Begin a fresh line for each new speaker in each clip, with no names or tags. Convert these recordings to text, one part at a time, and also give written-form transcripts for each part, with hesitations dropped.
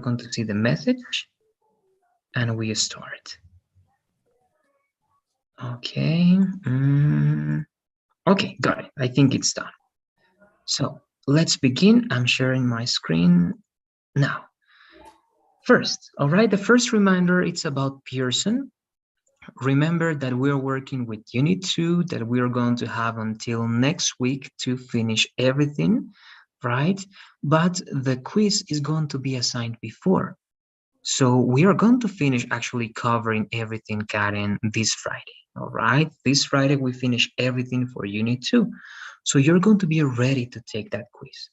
going to see the message and we start. Okay. Okay, got it. I think it's done. So let's begin. I'm sharing my screen now. First, all right, the first reminder, it's about Pearson. Remember that we're working with Unit 2 that we're going to have until next week to finish everything, right? But the quiz is going to be assigned before. So we are going to finish actually covering everything, Karen, this Friday, all right? This Friday we finish everything for Unit 2. So you're going to be ready to take that quiz.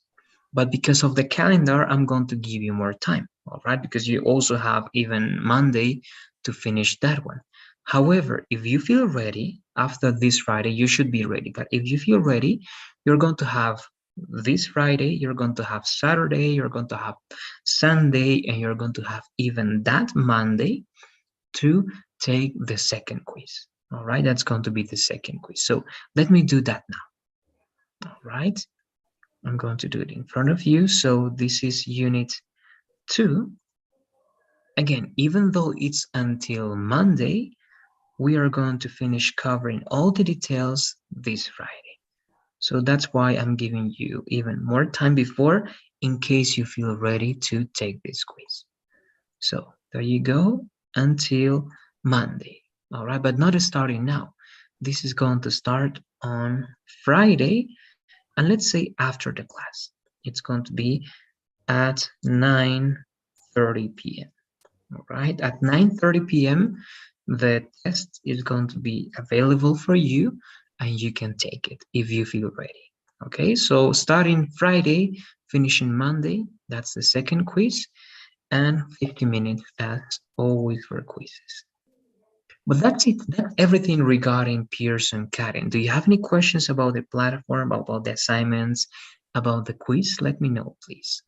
But because of the calendar, I'm going to give you more time, all right? Because you also have even Monday to finish that one. However, if you feel ready after this Friday, you should be ready. But if you feel ready, you're going to have this Friday, you're going to have Saturday, you're going to have Sunday, and you're going to have even that Monday to take the second quiz. All right, that's going to be the second quiz. So let me do that now. All right. I'm going to do it in front of you. So this is Unit 2. Again, even though it's until Monday, we are going to finish covering all the details this Friday. So that's why I'm giving you even more time before in case you feel ready to take this quiz. So there you go, until Monday. All right, but not starting now. This is going to start on Friday. And let's say after the class, it's going to be at 9:30 p.m. All right, at 9:30 p.m., the test is going to be available for you and you can take it if you feel ready. Okay, so starting Friday, finishing Monday, that's the second quiz, and 50 minutes as always for quizzes. But that's it. That's everything regarding Pearson, Karen. Do you have any questions about the platform, about the assignments, about the quiz? Let me know, please.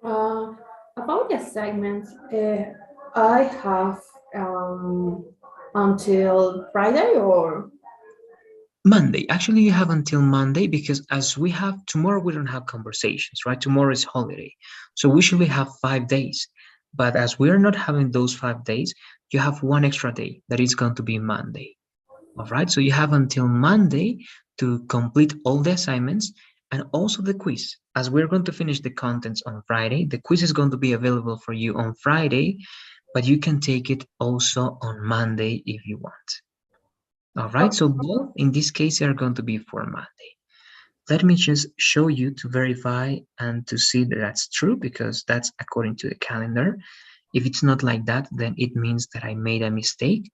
About the assignments, I have until Friday or
Monday. Actually, you have until Monday because as we have tomorrow, we don't have conversations, right? Tomorrow is holiday. So we usually have 5 days. But as we are not having those 5 days, you have one extra day that is going to be Monday. All right, so you have until Monday to complete all the assignments and also the quiz. As we're going to finish the contents on Friday, the quiz is going to be available for you on Friday, but you can take it also on Monday if you want. All right, so both in this case are going to be for Monday. Let me just show you to verify and to see that that's true because that's according to the calendar. If it's not like that, then it means that I made a mistake,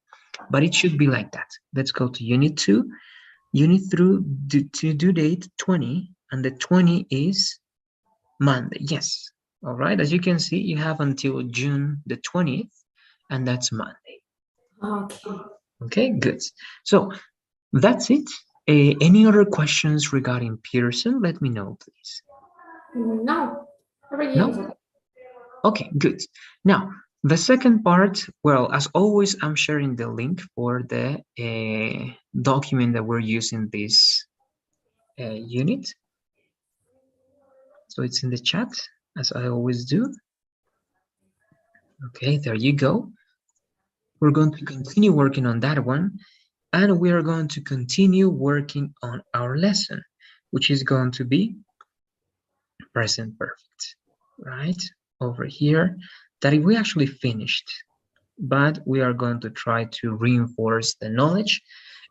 but it should be like that. Let's go to Unit 2. Unit 3 due date 20, and the 20 is Monday. Yes. All right. As you can see, you have until June the 20th, and that's Monday.
okay.
Okay, good. So that's it. Any other questions regarding Pearson? Let me know, please.
No, everything is
No? Okay, good. Now, the second part, well, as always, I'm sharing the link for the document that we're using this unit. So it's in the chat, as I always do. Okay, there you go. We're going to continue working on that one, and we are going to continue working on our lesson, which is going to be present perfect, right? Over here, that we actually finished, but we are going to try to reinforce the knowledge.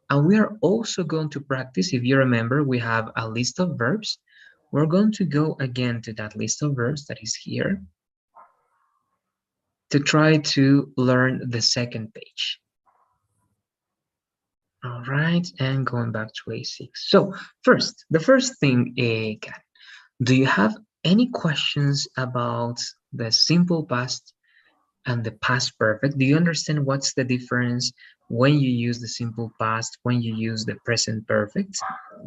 And we are also going to practice, if you remember, we have a list of verbs. We're going to go again to that list of verbs that is here to try to learn the second page. All right, and going back to A6. So first, the first thing, Karen, do you have any questions about the simple past and the past perfect? Do you understand what's the difference when you use the simple past, when you use the present perfect?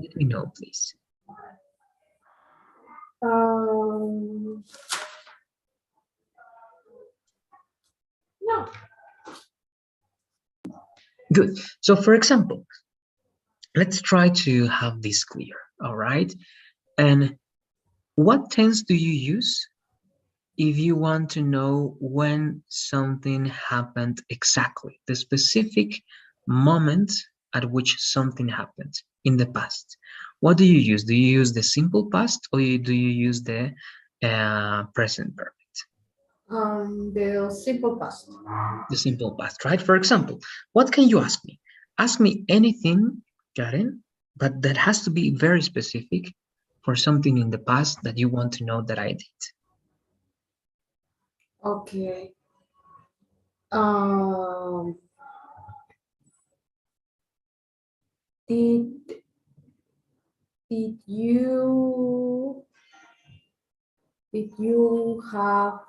Let me know, please.
no.
Good. So for example, let's try to have this clear, all right? And what tense do you use if you want to know when something happened exactly, the specific moment at which something happened in the past. What do you use? Do you use the simple past or do you use the present perfect?
The simple past.
The simple past, right? For example, what can you ask me? Ask me anything, Karen, but that has to be very specific for something in the past that you want to know that I did.
Okay. Um, did you have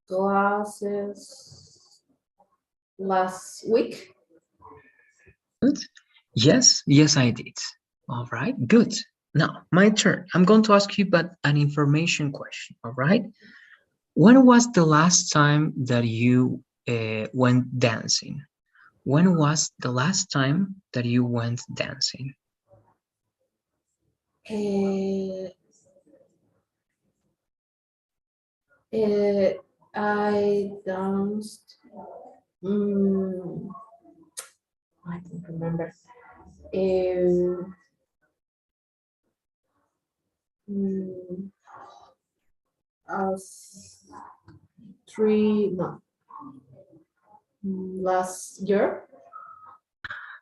classes last week?
Good. Yes, yes, I did. All right, good. Now, my turn. I'm going to ask you but an information question, all right? When was the last time that you went dancing? When was the last time that you went dancing?
Uh, I danced. I don't remember. Um, as last year.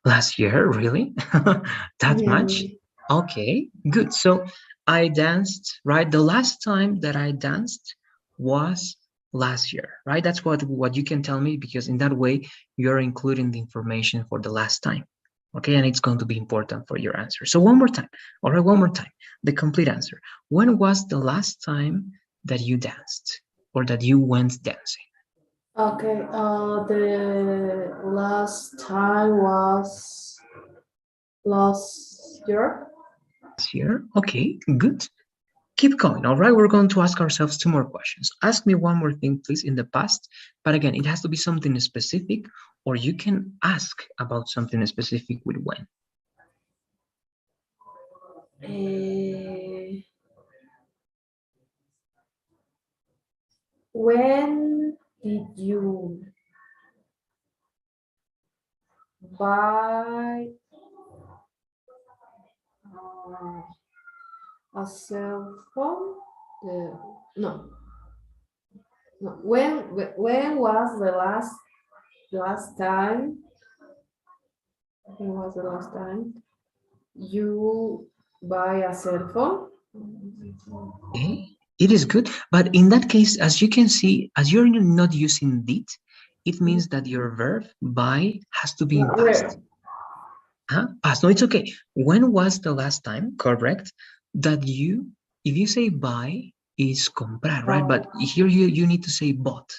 Last year, really? That much?
Yeah.
Okay, good. So I danced, right? The last time that I danced was last year, right? That's what you can tell me because in that way you're including the information for the last time. Okay, and it's going to be important for your answer. So one more time. All right, one more time. The complete answer. When was the last time that you danced or that you went dancing?
Okay. The last time was last year.
Last year? Okay, good. Keep going. All right, we're going to ask ourselves two more questions. Ask me one more thing, please, in the past. But again, it has to be something specific, or you can ask about something specific with when.
Uh, when did you buy a cell phone? No, no. When was the last time? When was the last time you buy a cell phone?
Okay, it is good. But in that case, as you can see, as you're not using did, it means that your verb buy has to be in past.
Where?
Huh? Past. No, it's okay. When was the last time, correct, that you, if you say buy, is comprar, right? But here you need to say bought.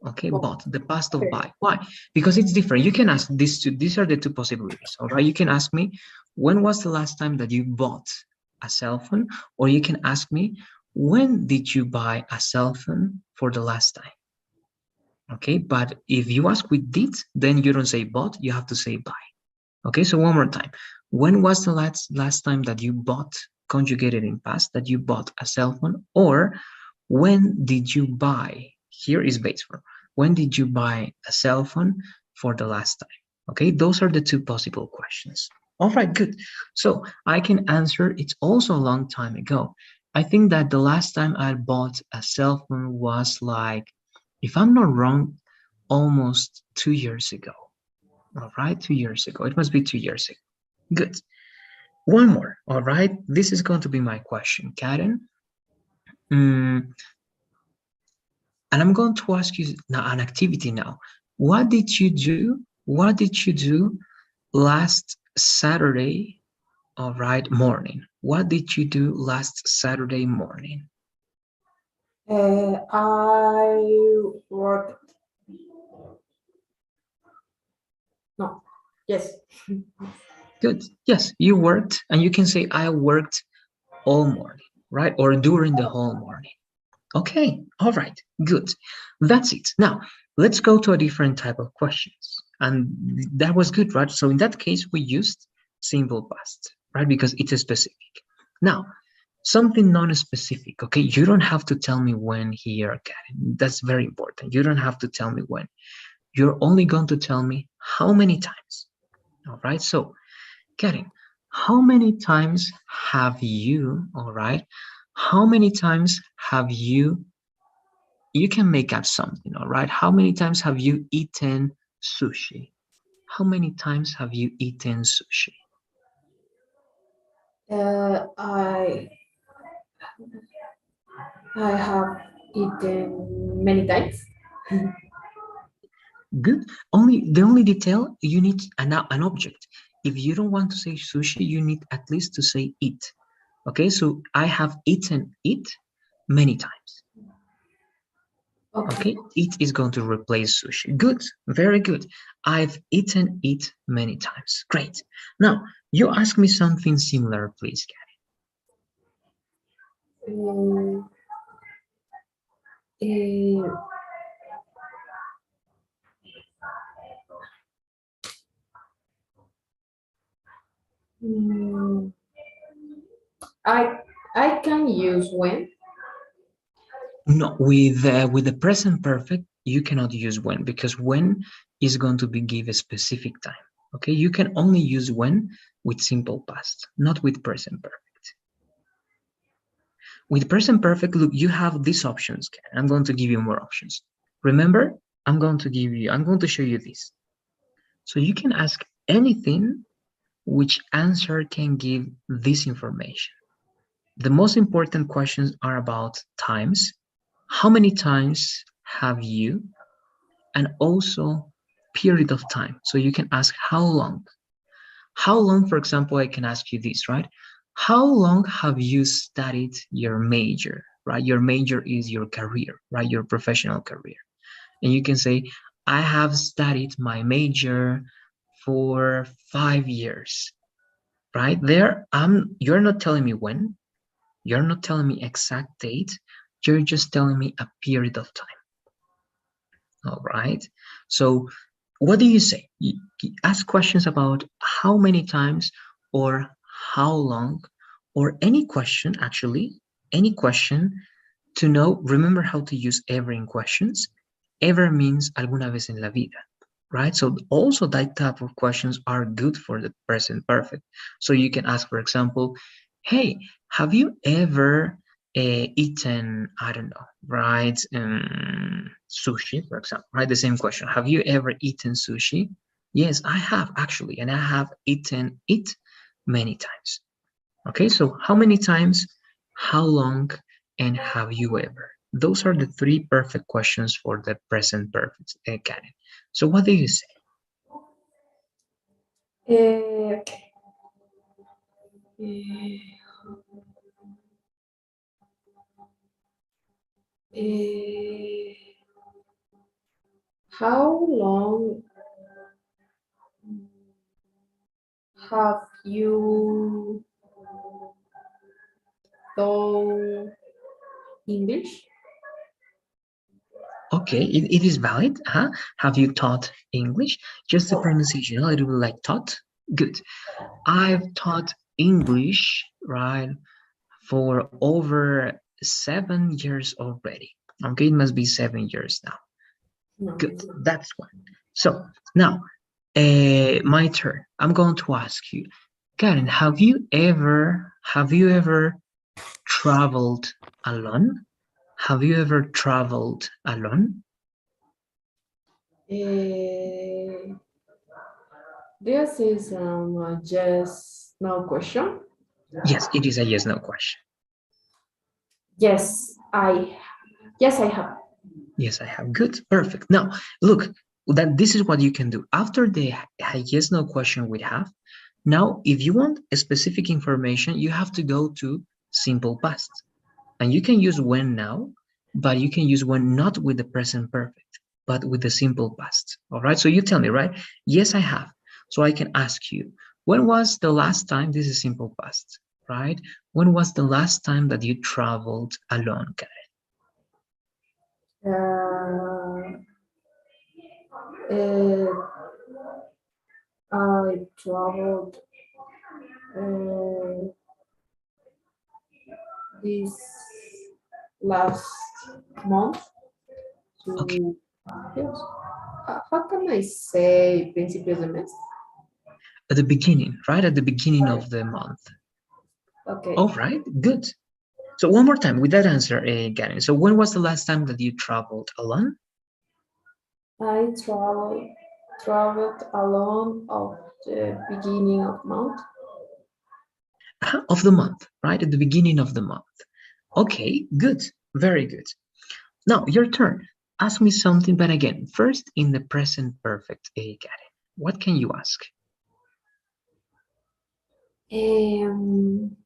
Okay, bought, the past of buy. Why? Because it's different. You can ask these are the two possibilities, all right? You can ask me, when was the last time that you bought a cell phone? Or you can ask me, when did you buy a cell phone for the last time? Okay, but if you ask with did, then you don't say bought, you have to say buy. Okay, so one more time. When was the last time that you bought, conjugated in past, that you bought a cell phone? Or when did you buy? Here is base form. When did you buy a cell phone for the last time? Okay, those are the two possible questions. All right, good. So I can answer, it's also a long time ago. I think that the last time I bought a cell phone was like, if I'm not wrong, almost 2 years ago. All right, 2 years ago. It must be 2 years ago. Good. One more. All right, this is going to be my question, Karen. And I'm going to ask you now an activity now. What did you do? What did you do last Saturday, all right, morning? What did you do last Saturday morning?
I worked. No. Yes.
Good. Yes, you worked, and you can say I worked all morning, right? Or during the whole morning. Okay, all right, good. That's it. Now, let's go to a different type of questions. And that was good, right? So in that case, we used simple past, right? Because it's a specific. Now, Something non-specific, okay? You don't have to tell me when here, Karen. That's very important. You don't have to tell me when. You're only going to tell me how many times. All right, so Karen, how many times have you, all right, how many times have you can make up something, all right? How many times have you eaten sushi? How many times have you eaten sushi?
I have eaten many times.
Good. Only the only detail you need an object. If you don't want to say sushi, you need at least to say it. Okay, so I have eaten it many times.
Okay.
Okay, it is going to replace sushi. Good, very good. I've eaten it many times. Great. Now, you ask me something similar, please,
Mm, eh, mm, I I can use when.
No, with the present perfect, you cannot use when because when is going to be give a specific time. Okay, you can only use when with simple past, not with present perfect. With present perfect, look, you have these options. I'm going to give you more options. Remember, I'm going to show you this. So you can ask anything which answer can give this information. The most important questions are about times. How many times have you? And also period of time. So you can ask how long. How long, for example, I can ask you this, right? How long have you studied your major, right? Your major is your career, right? Your professional career. And you can say, I have studied my major for 5 years, right? There, you're not telling me when, you're not telling me exact date, you're just telling me a period of time. All right. So what do you say? You ask questions about how many times or how long or any question, actually, any question to know. Remember how to use ever in questions. Ever means alguna vez en la vida, right? So also that type of questions are good for the present perfect. So you can ask, for example, hey, have you ever eaten, I don't know, right? Sushi, for example, right? The same question. Have you ever eaten sushi? Yes, I have actually, and I have eaten it many times. Okay, so how many times, how long, and have you ever? Those are the three perfect questions for the present perfect, Karen. So what do you say?
Okay. Eh, eh, how long have you done English?
Okay, it is valid. Huh? Have you taught English? Just the pronunciation, a little bit like taught. Good. I've taught English, right, for over 7 years already. Okay, it must be 7 years now.
No.
Good. That's one. So now, my turn. I'm going to ask you, Karen, have you ever traveled alone? Have you ever traveled alone?
Eh, this is a yes no question.
Yes, it is a yes no question.
Yes, I have.
Yes, I have. Good. Perfect. Now, look, that this is what you can do. After the yes no question we have, now if you want a specific information, you have to go to simple past. And you can use when now, but you can use when not with the present perfect, but with the simple past. All right. So you tell me, right? Yes, I have. So I can ask you, when was the last time, this is simple past, right? When was the last time that you traveled alone, Karen?
Uh, uh, I traveled uh, this last month to,
Okay.
yes. How can I say principio de mes?
At the beginning, right? At the beginning of the month.
Okay.
All right, good. So one more time with that answer, Karen. So when was the last time that you traveled alone?
I traveled alone of the beginning of month.
Of the month, right? At the beginning of the month. Okay, good. Very good. Now, your turn. Ask me something, but again, first in the present perfect, Karen. What can you ask?
Um,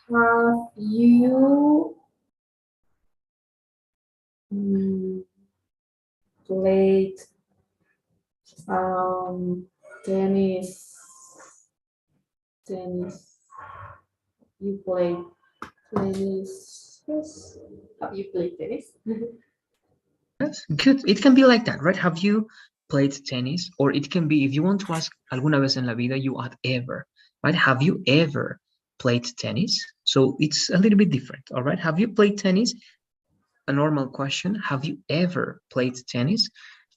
have you played um, tennis? Tennis. You play tennis? Yes. Have you played tennis?
Yes, good. It can be like that, right? Have you played tennis? Or it can be, if you want to ask alguna vez en la vida, you add ever, right? Have you ever played tennis? So it's a little bit different, all right? Have you played tennis? A normal question. Have you ever played tennis?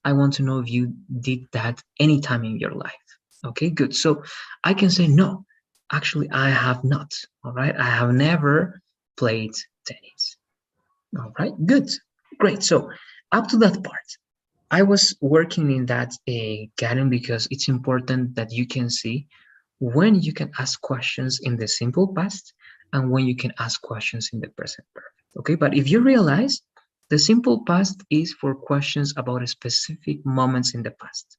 I want to know if you did that anytime in your life. Okay, good. So I can say no. Actually, I have not. All right. I have never played tennis. All right, good. Great. So up to that part, I was working in that Karen, because it's important that you can see when you can ask questions in the simple past and when you can ask questions in the present perfect. Okay, but if you realize the simple past is for questions about specific moments in the past,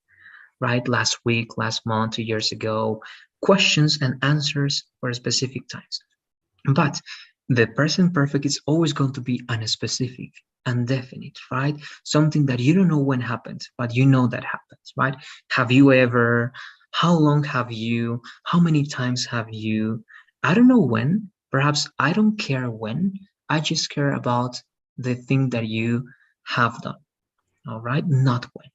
right? Last week, last month, 2 years ago, questions and answers for specific times. But the present perfect is always going to be unspecific, indefinite, right? Something that you don't know when happened, but you know that happens, right? Have you ever? How long have you? How many times have you? I don't know when. Perhaps I don't care when. I just care about the thing that you have done, all right? Not when.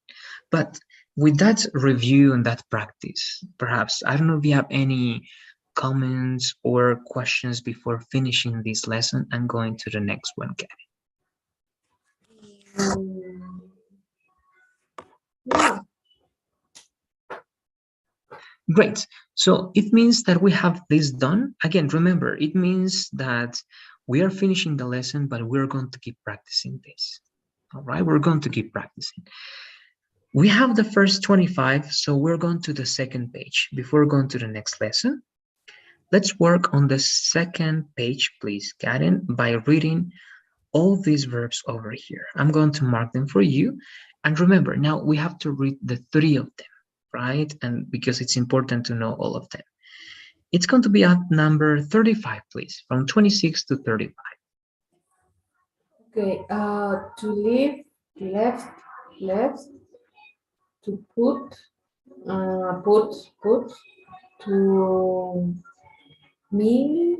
But with that review and that practice, perhaps, I don't know if you have any comments or questions before finishing this lesson and going to the next one, Gabby.
No.
Great. So it means that we have this done. Again, remember, it means that we are finishing the lesson, but we're going to keep practicing this. All right, we're going to keep practicing. We have the first 25, so we're going to the second page. Before going to the next lesson, let's work on the second page, please, Karen, by reading all these verbs over here. I'm going to mark them for you. And remember, now we have to read the 3 of them, right? And because it's important to know all of them. It's going to be at number 35, please, from 26 to 35.
Okay. To leave, left. To put, put. To mint.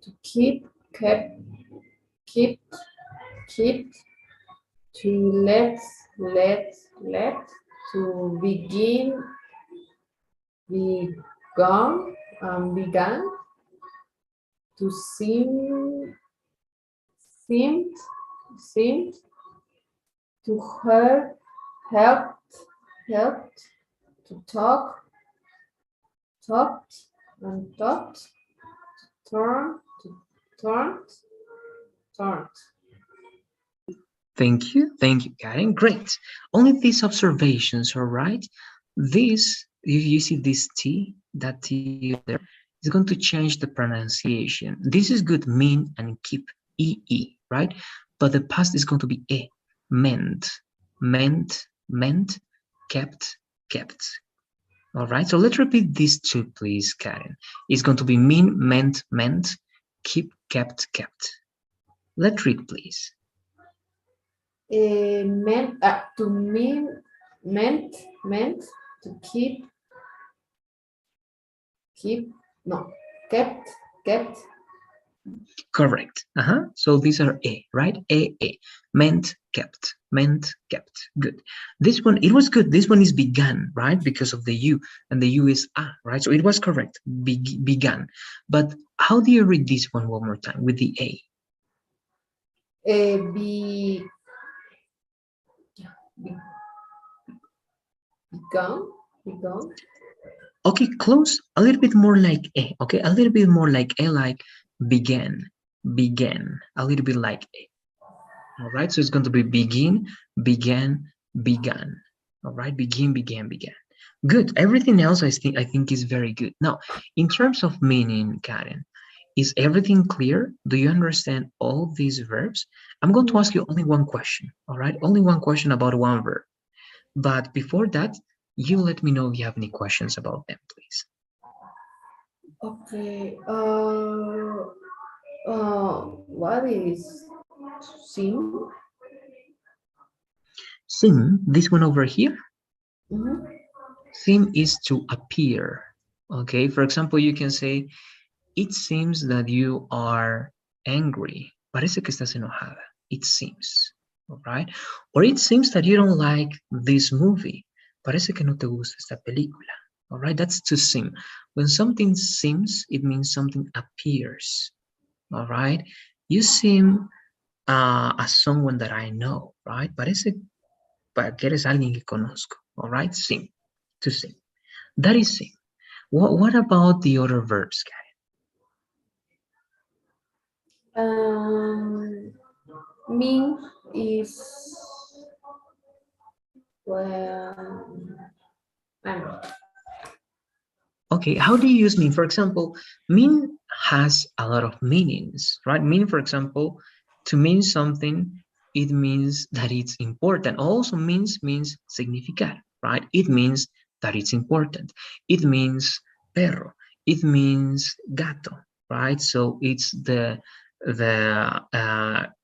To keep, kept, keep. To let. To begin, begun, began. To seemed. To helped. To talked, and talked. Turn, turned.
Thank you, Karen. Great. Only these observations, all right? This, if you see this T, that T there, is going to change the pronunciation. This is good, mean and keep, E-E, right? But the past is going to be E, meant, kept. All right, so let's repeat these two, please, Karen. It's going to be mean, meant, keep, kept. Let's read, please.
Meant, to mean, meant, to keep, no, kept,
Correct. So these are A, right? A. Meant, kept. Meant, kept. Good. This one, it was good. This one is began, right? Because of the U, and the U is A, right? So it was correct. Began. But how do you read this one more time with the A?
Be, begun, begun.
Okay, close. A little bit more like A. Okay, a little bit more like A, like began, began. A little bit like A. All right, so it's going to be begin, began, began. All right, begin, began, began. Good. Everything else I think is very good. Now, in terms of meaning, Karen, is everything clear? Do you understand all these verbs? I'm going to ask you only one question. All right, only one question about one verb. But before that, you let me know if you have any questions about them, please.
Okay. What is sim?
Seem, this one over here,
Mm-hmm.
seem is to appear. Okay, for example, you can say, it seems that you are angry. Parece que estás enojada. It seems. All right? Or it seems that you don't like this movie. Parece que no te gusta esta película. All right? That's to seem. When something seems, it means something appears. All right? You seem as someone that I know, right? Parece que eres alguien que conozco. All right? Seem. To seem. That is seem. What about the other verbs, guys?
Mean is well. I don't know.
Okay, how do you use mean? For example, mean has a lot of meanings, right? Mean, for example, to mean something, it means that it's important. Also means significar, right? It means that it's important. It means perro. It means gato, right? So it's the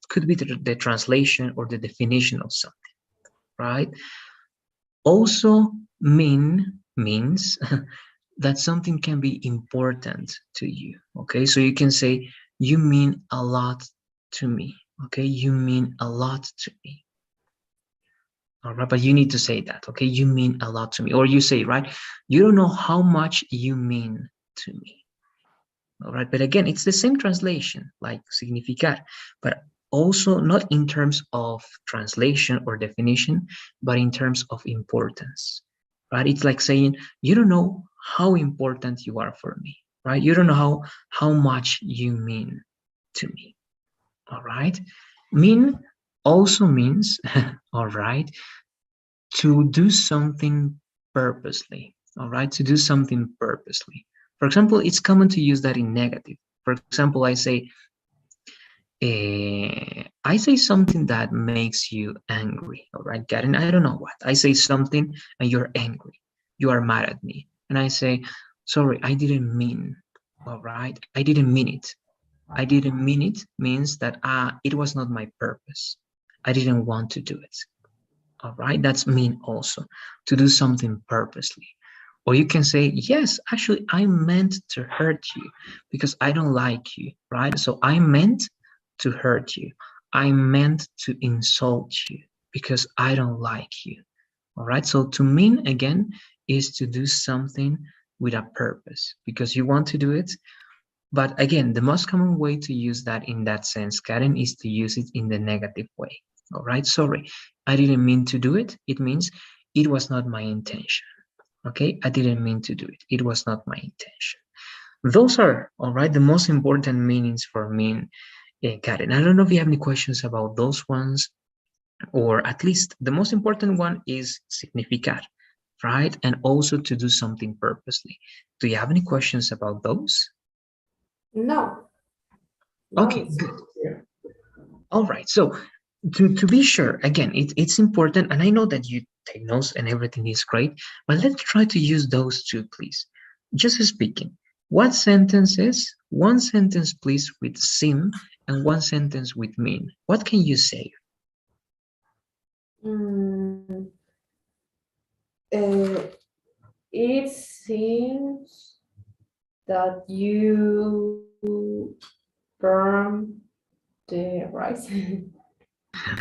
could be the translation or the definition of something, right? Also means that something can be important to you. Okay, so you can say, you mean a lot to me. Okay, you mean a lot to me. All right, but you need to say that. Okay, you mean a lot to me. Or you say, right, you don't know how much you mean to me. All right, but again, it's the same translation, like significar, but also not in terms of translation or definition, but in terms of importance, right? It's like saying, you don't know how important you are for me, right? You don't know how much you mean to me. All right, mean also means all right, to do something purposely. All right, to do something purposely. For example, it's common to use that in negative. For example, I say something that makes you angry. All right, Karen, I don't know what. I say something and you're angry. You are mad at me. And I say, sorry, I didn't mean. All right, I didn't mean it. I didn't mean it means that it was not my purpose. I didn't want to do it. All right, that's mean also, to do something purposely. Or you can say, yes, actually, I meant to hurt you because I don't like you, right? So I meant to hurt you. I meant to insult you because I don't like you. All right, so to mean again is to do something with a purpose because you want to do it. But again, the most common way to use that in that sense, Karen, is to use it in the negative way. All right, sorry, I didn't mean to do it. It means it was not my intention. Okay, I didn't mean to do it. It was not my intention. Those are, all right, the most important meanings for mean, Karen. I don't know if you have any questions about those ones, or at least the most important one is significar, right? And also to do something purposely. Do you have any questions about those?
No. No,
Okay,
it's
good.
clear.
All right, so to be sure, again, it's important, and I know that you take notes and everything is great, but let's try to use those two, please. Just speaking, what sentences, one sentence, please, with sim, and one sentence with mean. What can you say?
Mm, uh, it seems that you burn the rice.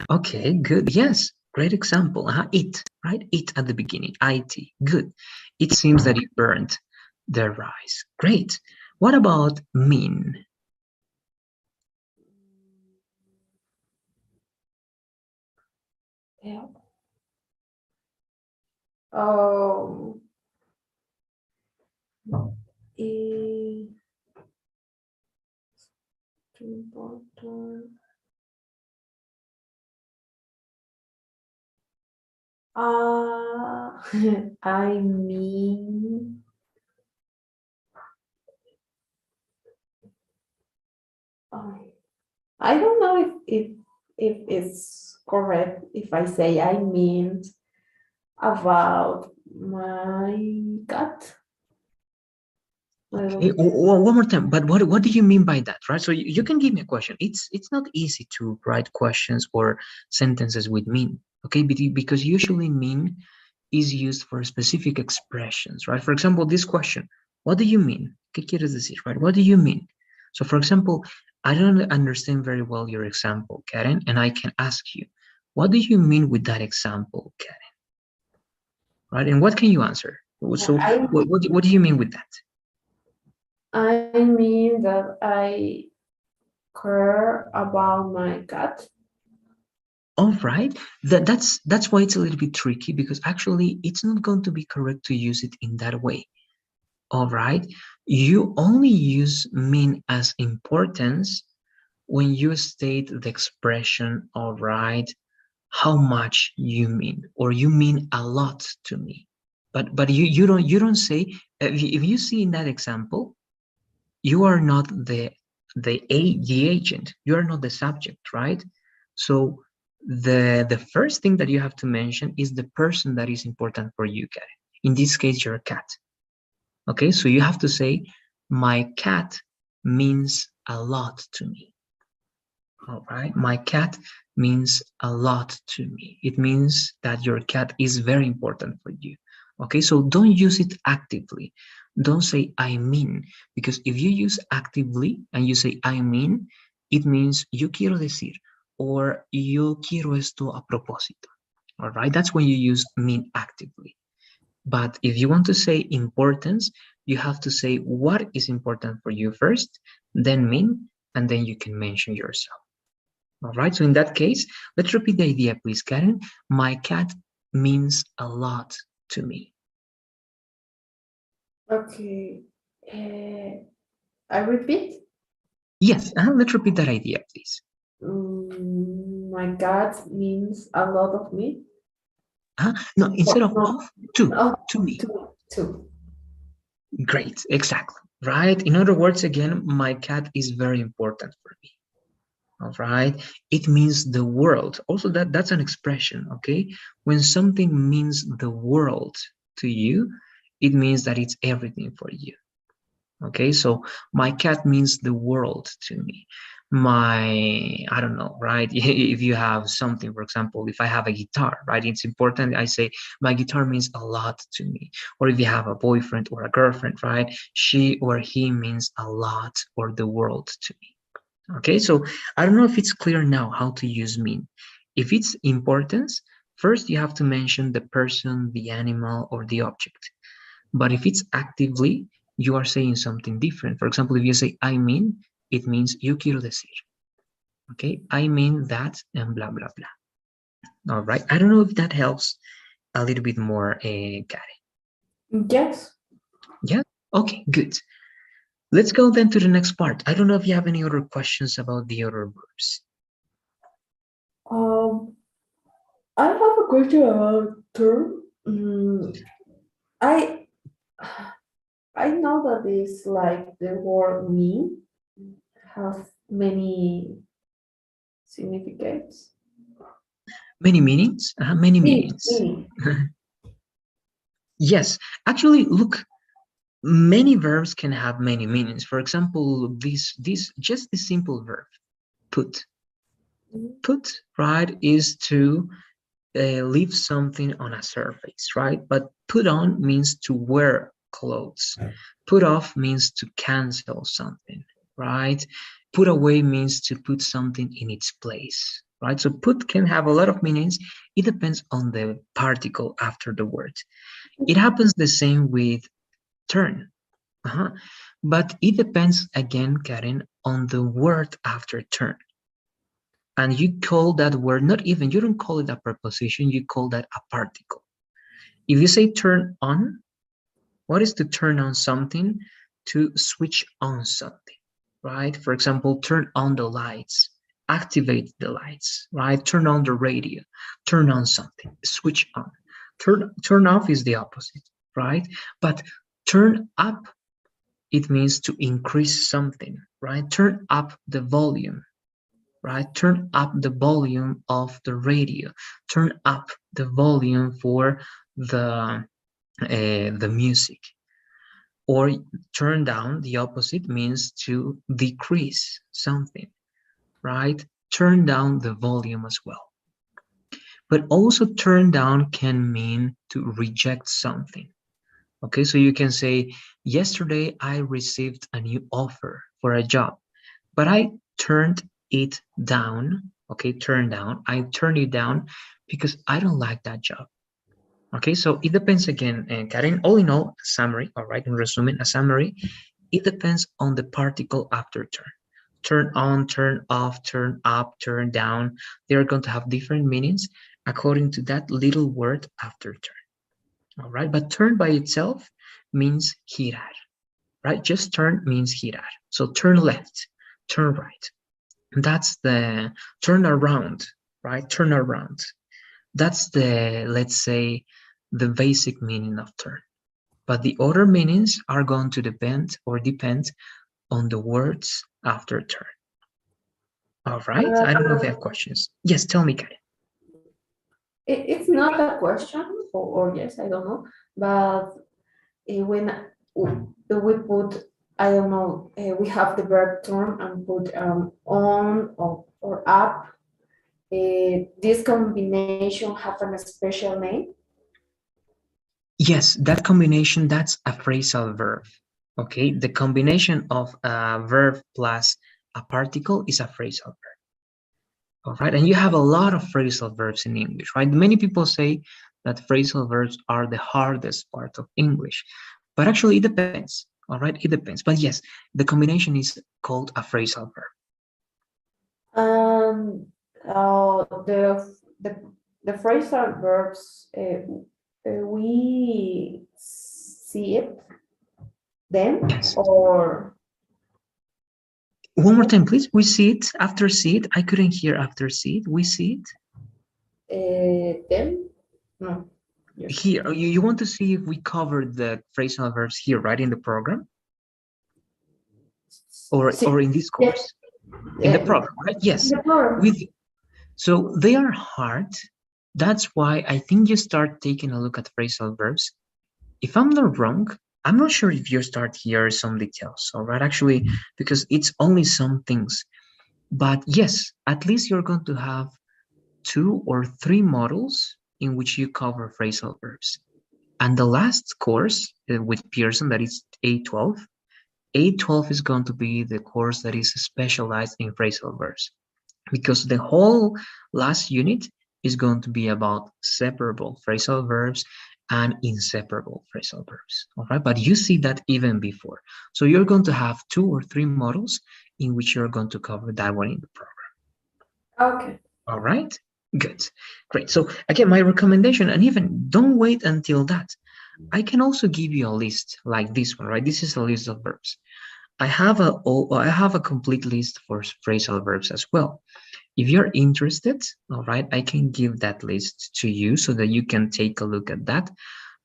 Okay, good. Yes, great example. It, right? It at the beginning. IT. Good. It seems that it burned the rice. Great. What about mean?
Yeah. Oh. Eh, too important. I mean, uh, I don't know if it's correct if I say I mean about my cat.
Okay,
Well,
one more time. But what do you mean by that, right? So you can give me a question. It's not easy to write questions or sentences with mean, okay? Because usually mean is used for specific expressions, right? For example, this question, what do you mean? ¿Qué quieres decir, right? What do you mean? So for example, I don't understand very well your example, Karen, and I can ask you, what do you mean with that example, Karen? Right? And what can you answer? So
I
what do you mean with that?
I mean that I care about my cat.
All right, that's why it's a little bit tricky, because actually it's not going to be correct to use it in that way. All right, you only use mean as importance when you state the expression, all right, how much you mean, or you mean a lot to me. But you don't say, if you see in that example, you are not the agent, you are not the subject, right? So the first thing that you have to mention is the person that is important for you, Karen. In this case, your cat. Okay, so you have to say, my cat means a lot to me. All right, my cat means a lot to me. It means that your cat is very important for you. Okay, so don't use it actively. Don't say I mean, because if you use actively and you say I mean, it means yo quiero decir, or yo quiero esto a propósito. All right, that's when you use mean actively. But if you want to say importance, you have to say what is important for you first, then mean, and then you can mention yourself. All right, so in that case, let's repeat the idea, please, Karen. My cat means a lot to me.
Okay. I repeat.
Yes, let's repeat that idea, please.
My cat means a lot of me.
No, instead of
No, no,
to me.
two.
Great, exactly. Right. In other words, again, my cat is very important for me. All right. It means the world. Also, that's an expression. Okay. When something means the world to you, it means that it's everything for you. Okay, so my cat means the world to me. I don't know, right? If you have something, for example, if I have a guitar, right, it's important. I say my guitar means a lot to me. Or if you have a boyfriend or a girlfriend, right, she or he means a lot, or the world to me. Okay, so I don't know if it's clear now how to use mean. If it's importance, first you have to mention the person, the animal, or the object. But if it's actively, you are saying something different. For example, if you say I mean, it means yo quiero decir. Okay, I mean that, and blah blah blah. All right, I don't know if that helps a little bit more, Karen.
Yes.
Yeah. Okay, good. Let's go then to the next part. I don't know if you have any other questions about the other verbs.
Um, I have a question about term. I I know that it's like the word mean has many significates.
Many meanings. Many meanings.
Meaning.
Yes, actually, look, many verbs can have many meanings. For example, this just the simple verb, put. Put, right, is to leave something on a surface, right? But put on means to wear clothes. Put off means to cancel something. right? Put away means to put something in its place, right? So put can have a lot of meanings. It depends on the particle after the word. It happens the same with turn. But it depends again, Karen, on the word after turn. And you call that word, not even, you don't call it a preposition, you call that a particle. If you say turn on, what is to turn on something? To switch on something, right? For example, turn on the lights, activate the lights, right? Turn on the radio, turn on something, switch on. Turn off is the opposite, right? But turn up, it means to increase something, right? Turn up the volume, right? Turn up the volume of the radio. Turn up the volume for the music. Or turn down, the opposite, means to decrease something, right? Turn down the volume as well. But also turn down can mean to reject something. Okay, so you can say, yesterday I received a new offer for a job, but I turned it down. Okay, turn down. I turned it down because I don't like that job. Okay, so it depends again, and Karen, all in all, a summary, all right, in resuming, a summary, it depends on the particle after turn. Turn on, turn off, turn up, turn down. They're going to have different meanings according to that little word after turn. All right, but turn by itself means girar, right? Just turn means girar. So turn left, turn right. That's the turn around, right? Turn around. That's the, let's say, the basic meaning of turn. But the other meanings are going to depend on the words after turn. All right. I don't know if you have questions. Yes, tell me, Karen.
It's not a question, or yes, I don't know, but when we put, I don't know, we have the verb turn and put on or up. This combination have a special name.
Yes, that combination, that's a phrasal verb. Okay, the combination of a verb plus a particle is a phrasal verb. All right, and you have a lot of phrasal verbs in English, right? Many people say that phrasal verbs are the hardest part of English, but actually it depends. All right, it depends. But yes, the combination is called a phrasal verb.
And the phrasal verbs, we see it then,
Yes.
or
One more time, please. We see it after see it. I couldn't hear after see it. We see
then? No.
it here. You want to see if we covered the phrasal verbs here, right, in the program, or in this course, in the program, right? Yes. So they are hard. That's why I think you start taking a look at phrasal verbs. If I'm not wrong, I'm not sure if you start here some details, all right? Actually, because it's only some things. But yes, at least you're going to have 2 or 3 models in which you cover phrasal verbs. And the last course with Pearson, that is A12, A12 is going to be the course that is specialized in phrasal verbs, because the whole last unit is going to be about separable phrasal verbs and inseparable phrasal verbs. All right, but you see that even before. So you're going to have 2 or 3 models in which you're going to cover that one in the program.
Okay.
All right, good, great. So again, my recommendation, and even don't wait until that. I can also give you a list like this one, right? This is a list of verbs. I have a complete list for phrasal verbs as well. If you're interested, all right, I can give that list to you so that you can take a look at that.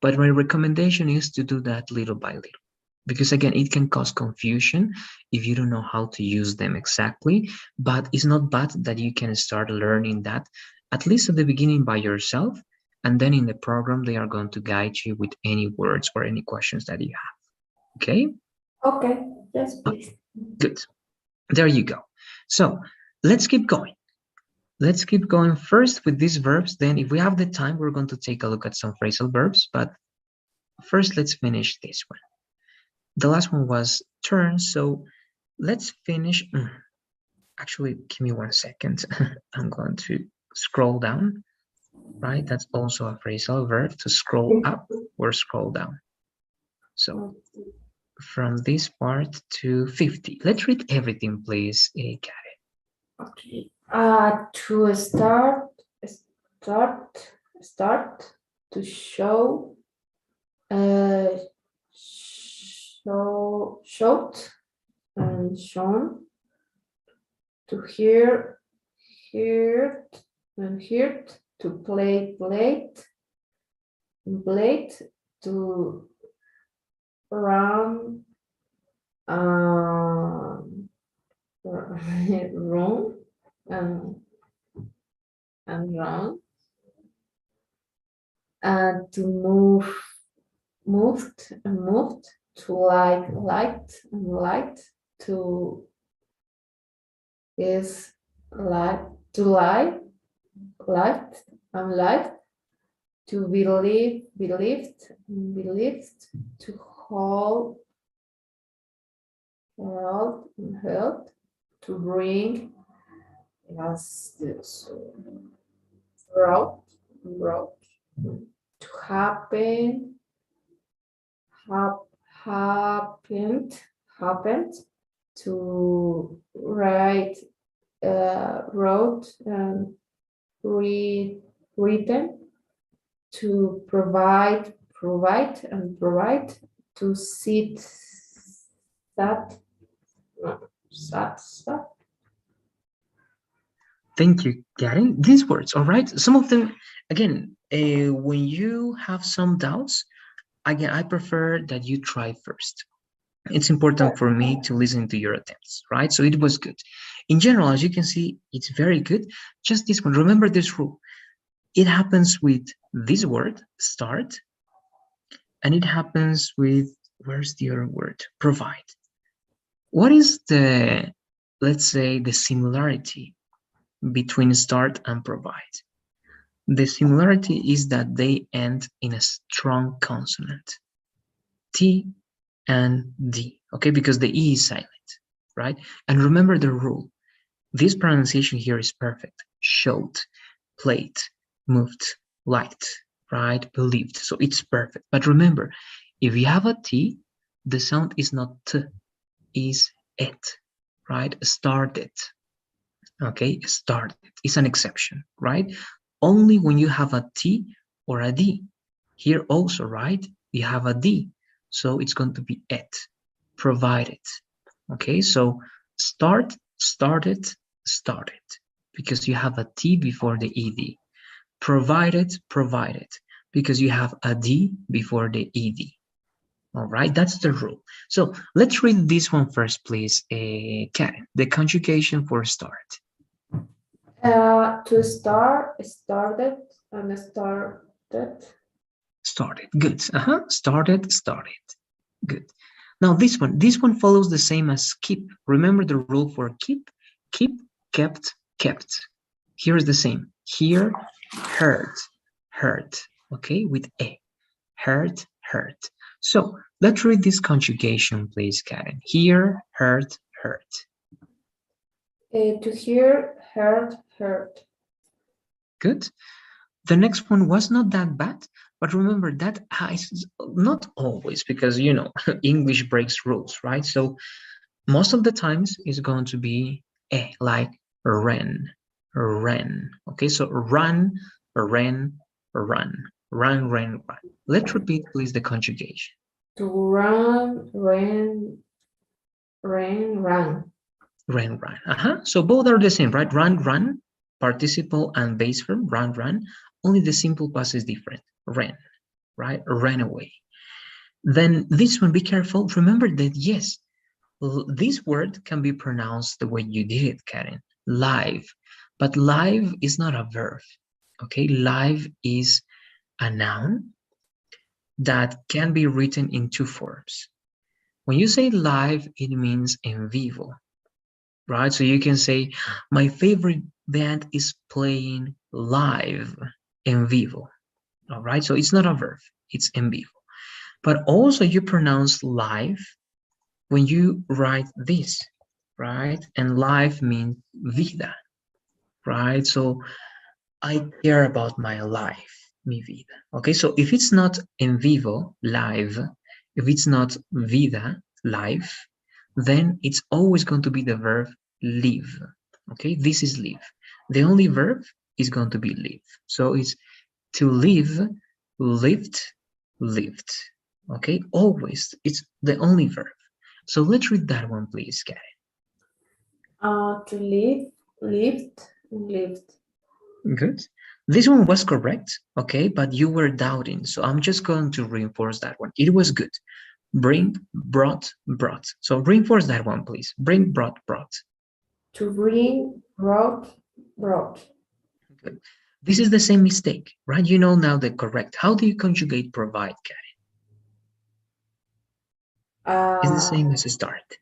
But my recommendation is to do that little by little, because again, it can cause confusion if you don't know how to use them exactly. But it's not bad that you can start learning that, at least at the beginning by yourself. And then in the program, they are going to guide you with any words or any questions that you have. Okay?
Okay. Yes, please.
Good. There you go. So let's keep going. Let's keep going first with these verbs. Then if we have the time, we're going to take a look at some phrasal verbs. But first, let's finish this one. The last one was turn. So let's finish. Actually, give me 1 second. I'm going to scroll down, right? That's also a phrasal verb, to scroll up or scroll down. So from this part to 50. Let's read everything, please, Karen.
Okay. To start to show, showed and shown, to hear, heard and heard, to play, played, played, to run, run and run, and to move, moved and moved, to like, liked and liked, to is like, to lie, liked and liked, to believe, believed, believed, to hold, held, and held, to bring, yes, this, brought, brought, to happen, happened, happened, to write, wrote, and written, to provide, provide and provide, to sit, sat, sat.
Thank you, Karen. These words, all right? Some of them, again, when you have some doubts, again, I prefer that you try first. It's important for me to listen to your attempts, right? So it was good. In general, as you can see, it's very good. Just this one, remember this rule. It happens with this word, start, and it happens with, where's the other word? Provide. What is the, let's say, the similarity between start and provide? The similarity is that they end in a strong consonant, T and D, okay, because the E is silent, right? And remember the rule. This pronunciation here is perfect. Showed, played, moved, liked, right? Believed. So it's perfect. But remember, if you have a T, the sound is not T, is it, right? Started. Okay, started is an exception, right? Only when you have a T or a D. Here also, right? You have a D, so it's going to be it, provided. Okay, so start, started, started, because you have a T before the ED. Provided, provided, because you have a D before the ED. All right, that's the rule. So let's read this one first, please, Karen. The conjugation for start.
To start, started, and started.
Started, good. Started, started. Good. Now this one follows the same as keep. Remember the rule for keep, kept, kept. Here is the same. Hear, heard, heard. Okay, with a. Heard, heard. So let's read this conjugation, please, Karen. Hear, heard, heard.
To hear, heard, heard.
Good. The next one was not that bad, but remember that is not always, because you know English breaks rules, right? So most of the times it's going to be like ran, ran. Okay, so run, ran, run, run, ran, run. Let's repeat, please, the conjugation.
To run, ran, ran, ran.
Ran, run. So both are the same, right? Run, run, participle and base verb, run, run. Only the simple past is different. Ran, right? Ran away. Then this one, be careful. Remember that, yes, this word can be pronounced the way you did it, Karen. Live. But live is not a verb. Okay, live is a noun that can be written in two forms. When you say live, it means en vivo, right? So you can say, my favorite band is playing live, en vivo. All right, so it's not a verb, it's en vivo. But also you pronounce live when you write this, right? And life means vida, right? So I care about my life, mi vida. Okay, so if it's not en vivo, live, if it's not vida, life, then it's always going to be the verb live. Okay, this is live. The only verb is going to be live. So it's to live, lived, lived. Okay, always, it's the only verb. So let's read that one, please, Karen.
To live, lived, lived.
Good. This one was correct, okay, but you were doubting, so I'm just going to reinforce that one. It was good. Bring, brought, brought. So reinforce that one, please. Bring, brought, brought.
To bring, brought, brought.
Good. This is the same mistake, right? You know now the correct. How do you conjugate provide, Karen? It's the same as start.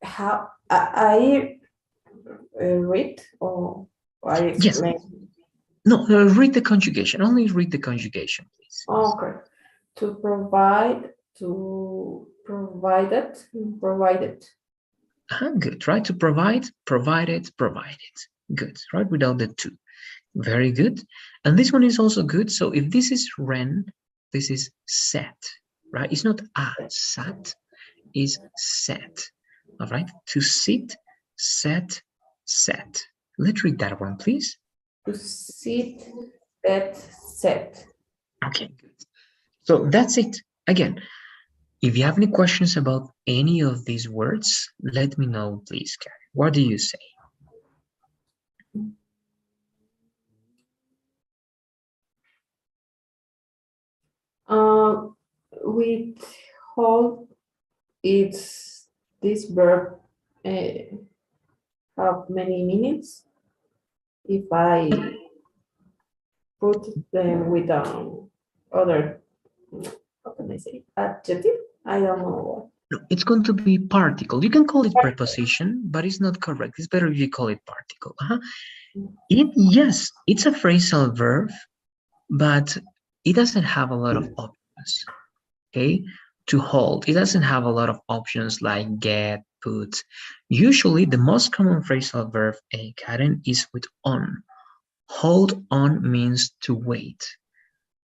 How I read or I explain?
Yes. No, read the conjugation. Only read the conjugation, please.
Okay. To provide, to provided, provided.
Good, right? To provide, provided, provided. Good, right? Without the to. Very good. And this one is also good. So if this is ren, this is set, right? It's not a sat, is set. All right. To sit, set, set. Let's read that one, please.
To sit, set, set.
Okay, good. So that's it. Again, if you have any questions about any of these words, let me know, please, Karen. What do you say?
With hold, it's this verb have many meanings. If I put them with other, how can I say, adjective? I don't know.
No, it's going to be particle. You can call it preposition, but it's not correct. It's better if you call it particle. Yes, it's a phrasal verb, but it doesn't have a lot of options. Okay, to hold, it doesn't have a lot of options like get, put. Usually, the most common phrasal verb, Karen, is with on. Hold on means to wait,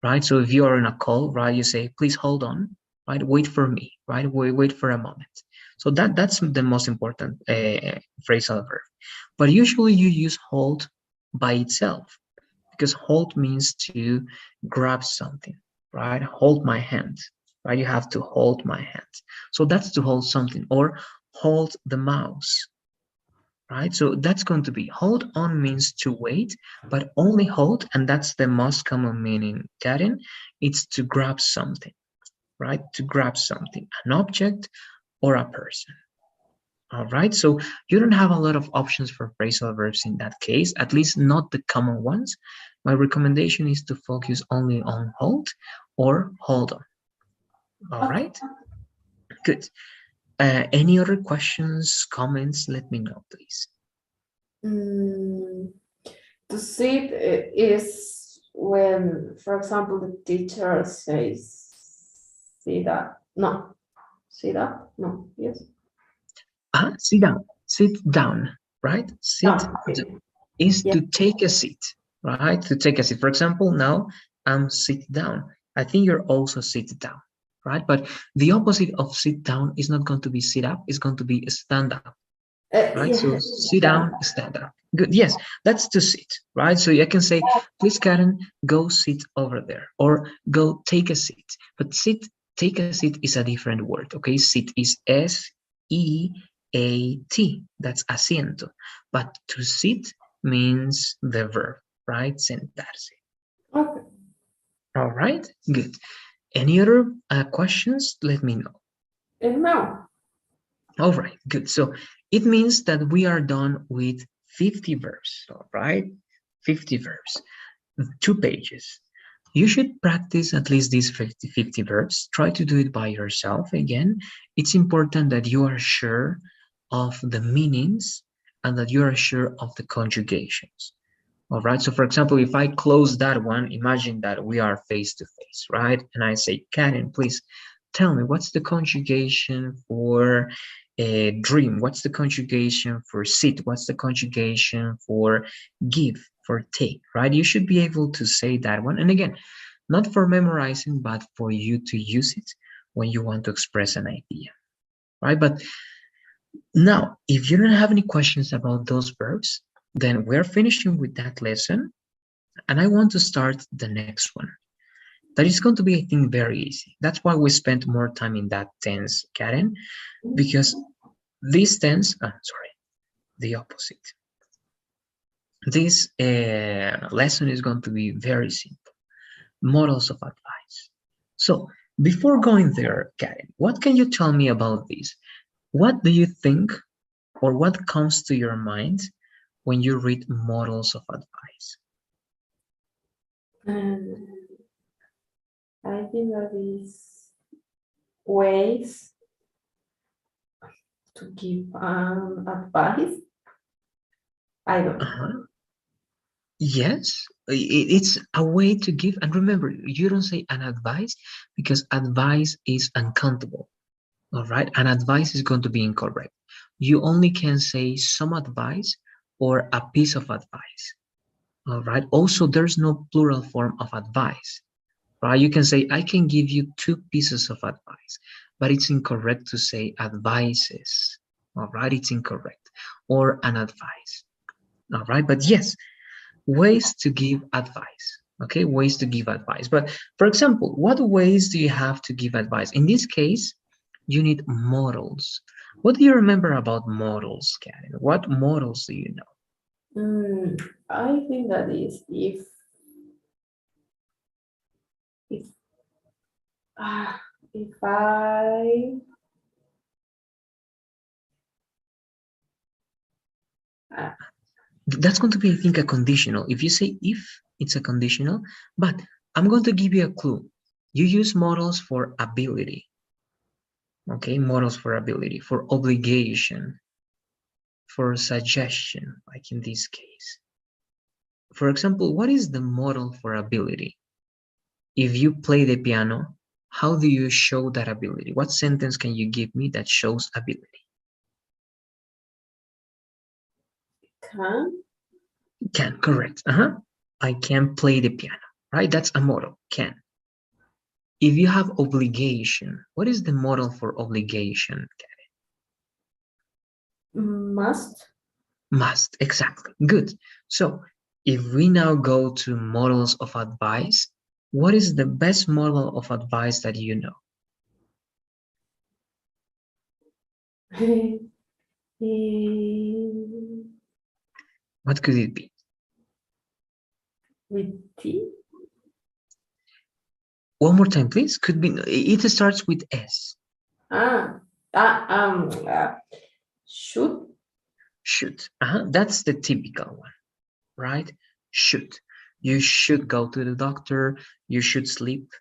right? So if you are in a call, right, you say, please hold on, right? Wait for me, right? Wait for a moment. So that's the most important phrasal verb. But usually you use hold by itself because hold means to grab something, right? Hold my hand, right? You have to hold my hand. So that's to hold something, or hold the mouse, right? So that's going to be hold on means to wait, but only hold, and that's the most common meaning, Karen, it's to grab something, right? To grab something, an object or a person. All right, so you don't have a lot of options for phrasal verbs in that case, at least not the common ones. My recommendation is to focus only on hold or hold on. All right, good. Any other questions, comments? Let me know, please.
To sit is when, for example, the teacher says, sit up. No, sit up. No, yes.
Sit down. Sit down, right? Sit down is to take a seat, right? To take a seat. For example, now I'm sit down. I think you're also sit down, right? But the opposite of sit down is not going to be sit up. It's going to be stand up, right? So sit down, stand up. Good. Yes, that's to sit, right? So I can say, please, Karen, go sit over there, or go take a seat. But sit, take a seat is a different word. Okay, sit is S-E-A-T. That's asiento. But to sit means the verb, right? Sentarse.
Okay.
All right, good. Any other questions? Let me know.
No.
All right, good. So it means that we are done with 50 verbs, all right? 50 verbs, 2 pages. You should practice at least these 50 verbs. Try to do it by yourself. Again, it's important that you are sure of the meanings and that you are sure of the conjugations. All right, so for example, if I close that one, imagine that we are face to face, right? And I say, Karen, please tell me what's the conjugation for dream, what's the conjugation for sit, what's the conjugation for give, for take, right? You should be able to say that one. And again, not for memorizing, but for you to use it when you want to express an idea, right? But now, if you don't have any questions about those verbs, then we're finishing with that lesson. And I want to start the next one. That is going to be, I think, very easy. That's why we spent more time in that tense, Karen, because this tense, sorry, the opposite. This lesson is going to be very simple. Models of advice. So before going there, Karen, what can you tell me about this? What do you think, or what comes to your mind when you read models of advice?
I think that is ways to give advice. I don't know.
Yes, it's a way to give. And remember, you don't say an advice because advice is uncountable. All right, an advice is going to be incorrect. You only can say some advice or a piece of advice. All right. Also, there's no plural form of advice. Right? You can say, I can give you 2 pieces of advice, but it's incorrect to say advices. All right, it's incorrect. Or an advice. All right, but yes, ways to give advice. Okay, ways to give advice. But for example, what ways do you have to give advice? In this case, you need models. What do you remember about models, Karen? What models do you know?
I think that is if if I
That's going to be, I think, a conditional. If you say if, it's a conditional, but I'm going to give you a clue. You use models for ability. Okay, models for ability, for obligation, for suggestion, like in this case. For example, what is the model for ability? If you play the piano, how do you show that ability? What sentence can you give me that shows ability? Can, correct. I can play the piano, right? That's a model, can. If you have obligation, what is the model for obligation?
must.
Must, exactly. Good. So if we now go to models of advice, what is the best model of advice that you know? What could it be?
With T?
One more time, please. Could be, it starts with S.
Should.
Should. That's the typical one, right? Should. You should go to the doctor. You should sleep.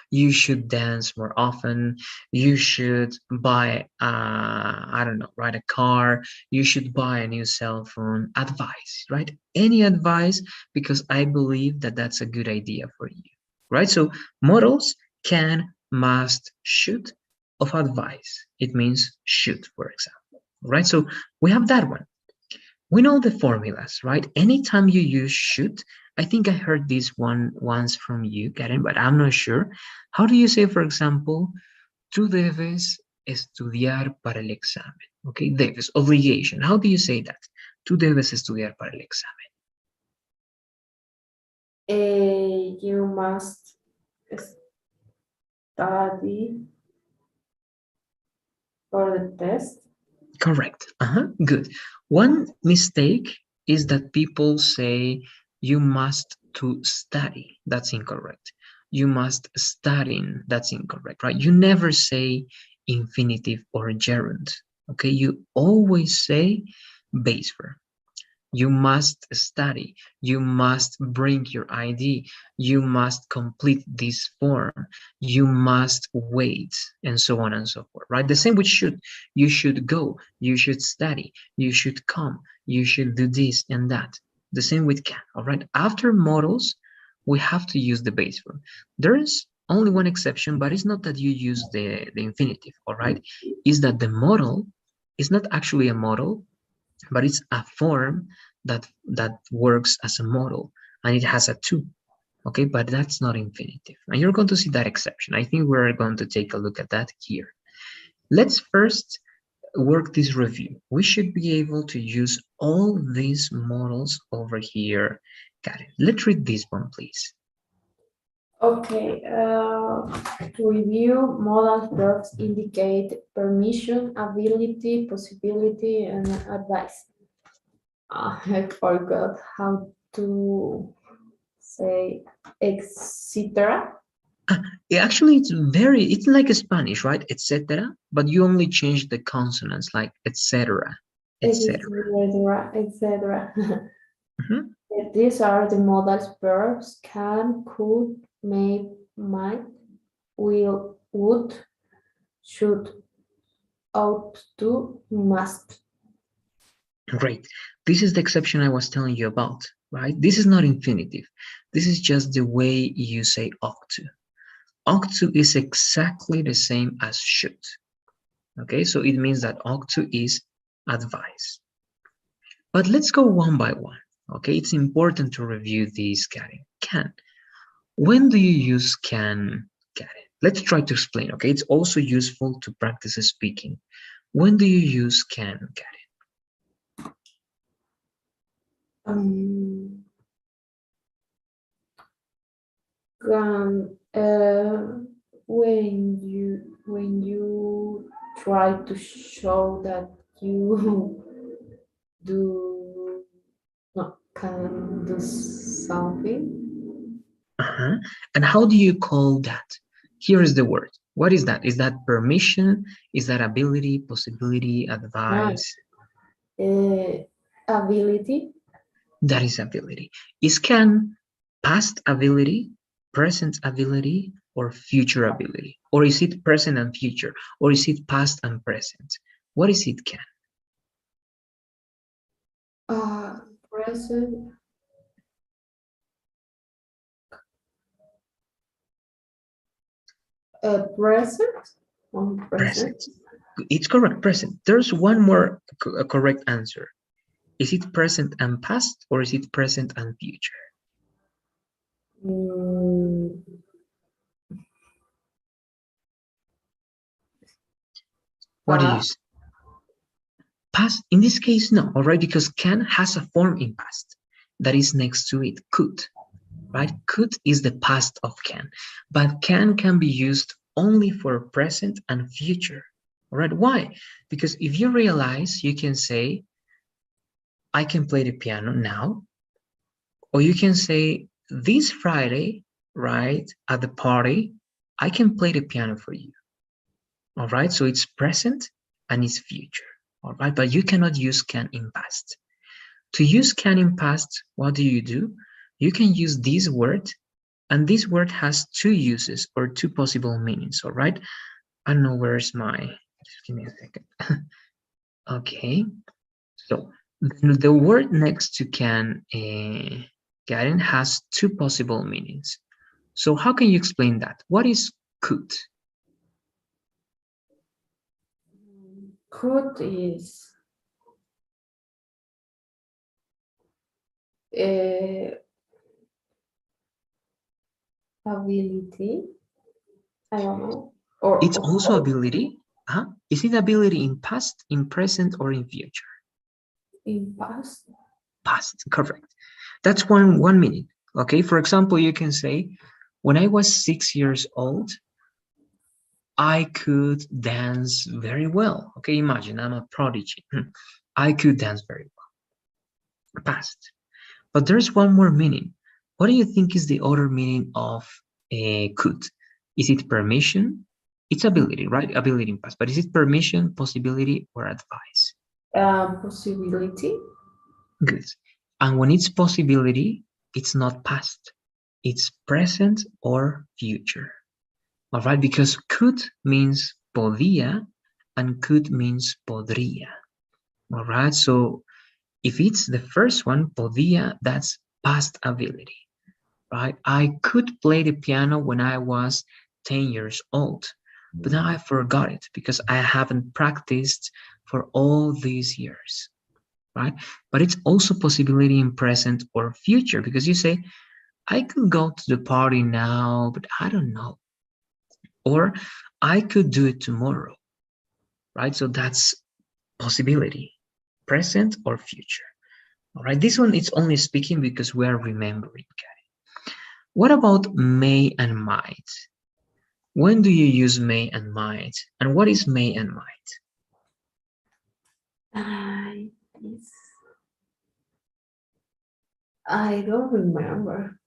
You should dance more often. You should buy, I don't know, ride a car. You should buy a new cell phone. Advice, right? Any advice, because I believe that that's a good idea for you, right? So models can, must, should of advice. It means should, for example, right? So we have that one. We know the formulas, right? Anytime you use should, I think I heard this one once from you, Karen, but I'm not sure. How do you say, for example, tú debes estudiar para el examen? Okay, debes, obligation. How do you say that? Tú debes estudiar para el examen.
You must study for the test.
Correct. Good. One mistake is that people say you must to study. That's incorrect. You must study. That's incorrect, right? You never say infinitive or gerund. Okay, you always say base verb. You must study. You must bring your ID. You must complete this form. You must wait, and so on and so forth, right? The same with should. You should go. You should study. You should come. You should do this and that. The same with can, all right? After models, we have to use the base form. There is only one exception, but it's not that you use the infinitive, all right? Is that the model It's not actually a model, but it's a form that works as a model, and it has a to. Okay, but that's not infinitive. And you're going to see that exception. I think we're going to take a look at that here. Let's first work this review. We should be able to use all these models over here. Got it. Let's read this one, please.
Okay, to review, modal verbs indicate permission, ability, possibility, and advice. I forgot how to say etc.
Actually, it's like a Spanish, right? Etc. But you only change the consonants, like etc. etc.
etc.
Mhm.
These are the modal verbs: can, could, may, might, will, would, should, ought to, must.
Great. This is the exception I was telling you about, right? This is not infinitive. This is just the way you say ought to. Ought to is exactly the same as should. Okay, so it means that ought to is advice. But let's go one by one. Okay, it's important to review these, Karen. Can. When do you use can, Karen? Let's try to explain, okay? It's also useful to practice speaking. When do you use can, Karen?
When you try to show that you do not can do something.
And how do you call that? Here is the word. What is that? Is that permission? Is that ability, possibility, advice?
Ability.
That is ability. Is can past ability, present ability, or future ability? Or is it present and future? Or is it past and present? What is it, can?
Present. Present.
Present. It's correct, present. There's one more correct answer. Is it present and past, or is it present and future? What do you say? Past, in this case, no, all right, because can has a form in past that is next to it, could, right? Could is the past of can, but can be used only for present and future, all right? Why? Because if you realize, you can say, I can play the piano now, or you can say, this Friday, right, at the party, I can play the piano for you, all right? So it's present and it's future, all right? But you cannot use can in past. To use can in past, what do? You can use this word, and this word has two uses or two possible meanings, all right? I don't know where's my, just give me a second. Okay, so the word next to can, Karen, has two possible meanings. So how can you explain that? What is could?
Could is ability. I don't know.
It's also ability. Is it ability in past, in present, or in future?
In past.
Past, correct. That's one meaning. Okay, for example, you can say, when I was 6 years old, I could dance very well. Okay, imagine I'm a prodigy. I could dance very well. Past. But there's one more meaning. What do you think is the other meaning of could? Is it permission? It's ability, right? Ability in past. But is it permission, possibility, or advice?
Possibility.
Good. And when it's possibility, it's not past. It's present or future. All right, because could means podía and could means podría. All right, so if it's the first one, podía, that's past ability, right? I could play the piano when I was 10 years old, but now I forgot it because I haven't practiced for all these years, right? But it's also possibility in present or future, because you say, I could go to the party now, but I don't know. Or I could do it tomorrow, right? So that's possibility, present or future. All right, this one is only speaking because we are remembering. Okay. What about may and might? When do you use may and might? And what is may and might?
I don't remember.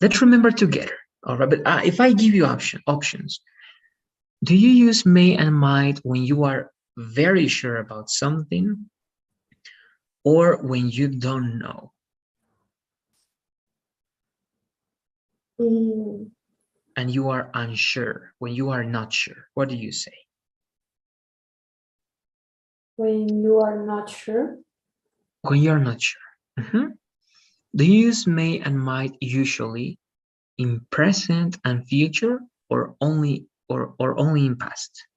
Let's remember together. All right, but if I give you options, do you use may and might when you are very sure about something or when you don't know? And you are unsure, when you are not sure, what do you say?
When you are not sure.
When you're not sure. Do you use may and might usually in present and future, or only in past?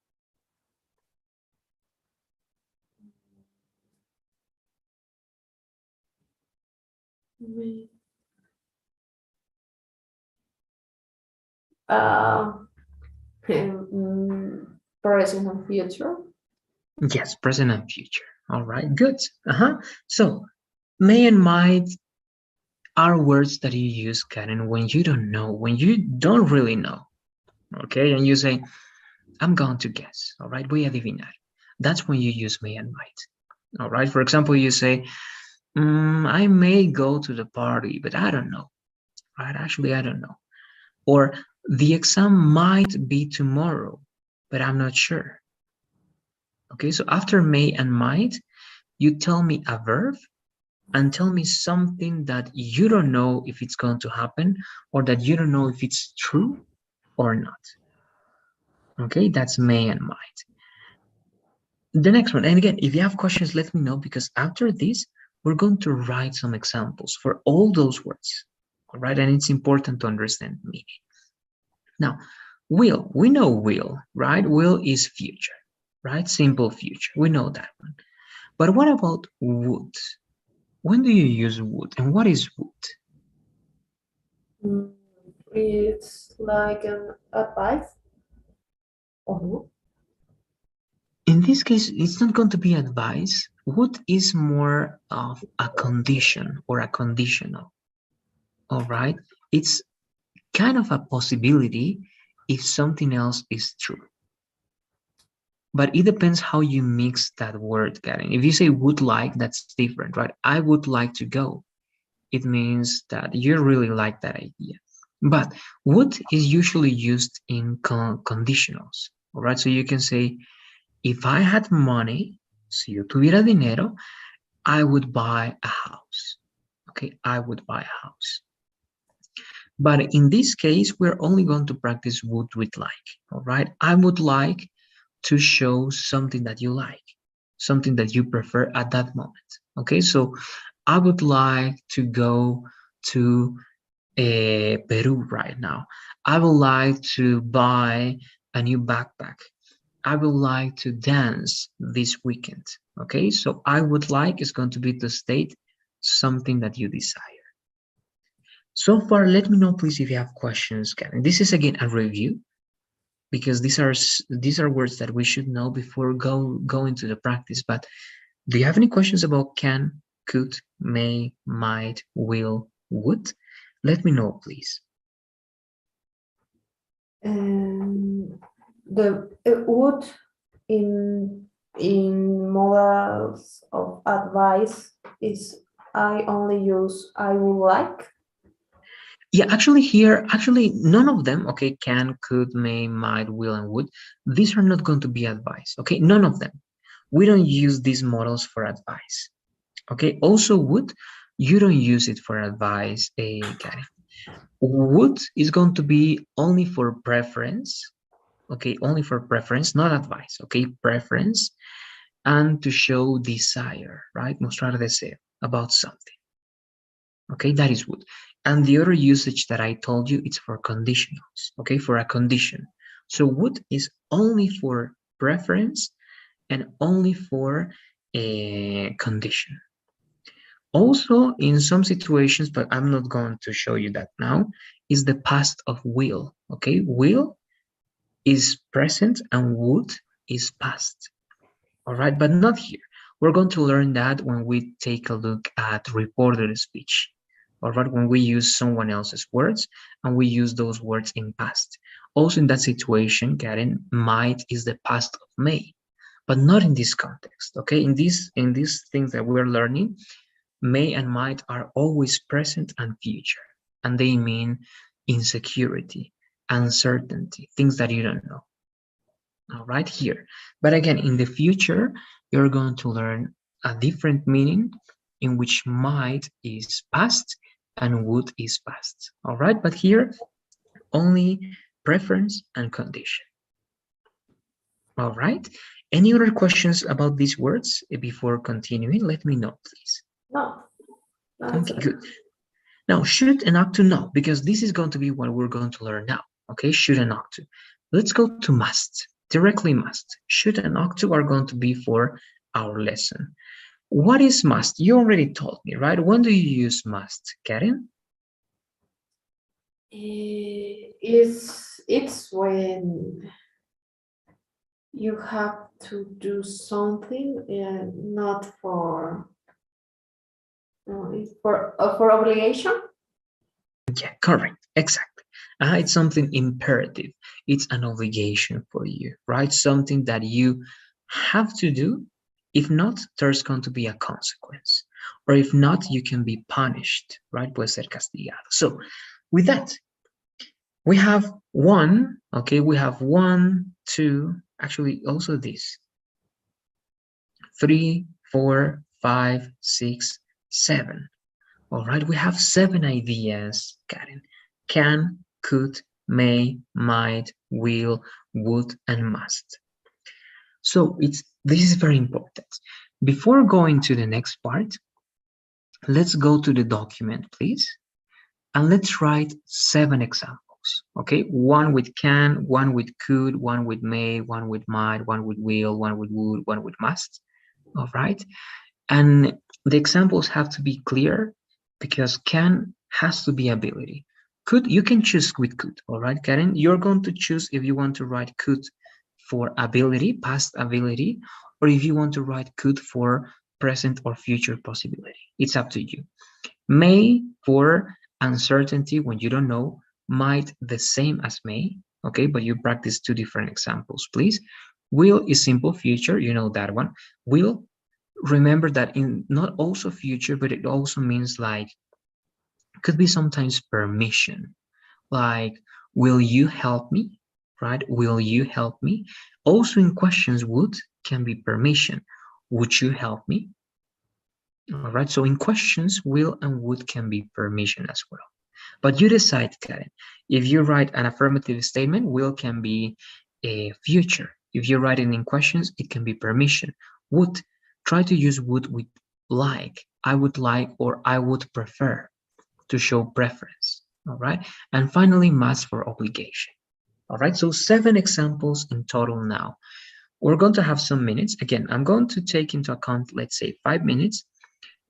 Present and future.
Yes, present and future. All right, good. So may and might are words that you use, Karen, when you don't know, when you don't really know. Okay, and you say, I'm going to guess. All right, voy a adivinar. That's when you use may and might. All right, for example, you say, I may go to the party, but I don't know. Right, actually, I don't know. Or the exam might be tomorrow, but I'm not sure. Okay, so after may and might, you tell me a verb and tell me something that you don't know if it's going to happen or that you don't know if it's true or not. Okay, that's may and might. The next one, and again, if you have questions, let me know, because after this, we're going to write some examples for all those words. All right, and it's important to understand meaning. Now, will, we know will, right? Will is future, right? Simple future, we know that one. But what about would? When do you use would, and what is would?
It's like an advice. Oh.
In this case, it's not going to be advice. Would is more of a condition or a conditional. All right, it's kind of a possibility if something else is true. But it depends how you mix that word, Karen. If you say would like, that's different, right? I would like to go. It means that you really like that idea. But would is usually used in conditionals, all right? So you can say, if I had money, si yo tuviera dinero, I would buy a house. Okay, I would buy a house. But in this case, we're only going to practice would with like, all right? I would like to show something that you like, something that you prefer at that moment. Okay, so I would like to go to Peru right now. I would like to buy a new backpack. I would like to dance this weekend. Okay, so I would like is going to be to state something that you desire. So far, let me know please if you have questions, Karen. This is again a review, because these are words that we should know before go into the practice. But do you have any questions about can, could, may, might, will, would? Let me know, please.
The would in models of advice is I only use I would like.
Yeah, actually here, none of them, okay, can, could, may, might, will, and would, these are not going to be advice, okay, none of them. We don't use these models for advice, okay. Also would, you don't use it for advice, Karen. Would is going to be only for preference, okay, only for preference, not advice, okay, preference, and to show desire, right, mostrar deseo about something. Okay, that is would. And the other usage that I told you, it's for conditionals, okay, for a condition. So would is only for preference and only for a condition. Also, in some situations, but I'm not going to show you that now, is the past of will, okay? Will is present and would is past, all right? But not here. We're going to learn that when we take a look at reported speech, all right? When we use someone else's words and we use those words in past. Also in that situation, Karen, might is the past of may, but not in this context, okay? In these things that we're learning, may and might are always present and future, and they mean insecurity, uncertainty, things that you don't know. All right, here. But again, in the future, you're going to learn a different meaning in which might is past and would is past. All right, but here only preference and condition. All right. Any other questions about these words before continuing? Let me know, please.
No, that's
Okay, good. Now, should and ought to know, because this is going to be what we're going to learn now. Okay, should and ought to. Let's go to must. Directly must. Should and ought to are going to be for our lesson. What is must? You already told me, right? When do you use must, Karen?
it's when you have to do something, not for it's for obligation.
Yeah, correct. Exactly. It's something imperative. It's an obligation for you, right? Something that you have to do. If not, there's going to be a consequence. Or if not, you can be punished, right? Puede ser castigado. So with that, we have one, okay? We have one, two, actually also this. 3, 4, 5, 6, 7. All right, we have 7 ideas, Karen. Can, could, may, might, will, would, and must. So this is very important. Before going to the next part, let's go to the document, please. And let's write 7 examples. Okay, one with can, one with could, one with may, one with might, one with will, one with would, one with must. All right. And the examples have to be clear because can has to be ability. Could, you can choose with could, all right, Karen? You're going to choose if you want to write could for ability, past ability, or if you want to write could for present or future possibility. It's up to you. May for uncertainty when you don't know, might the same as may, okay, but you practice 2 different examples, please. Will is simple future, you know that one. Will, remember that in not also future, but it also means like, could be sometimes permission, like, will you help me, right? Will you help me? Also in questions, would can be permission. Would you help me? All right, so in questions, will and would can be permission as well. But you decide, Karen. If you write an affirmative statement, will can be a future. If you write it in questions, it can be permission. Would, try to use would with like. I would like or I would prefer to show preference. All right. And finally, must for obligation. All right. So 7 examples in total now. We're going to have some minutes. Again, I'm going to take into account, let's say 5 minutes.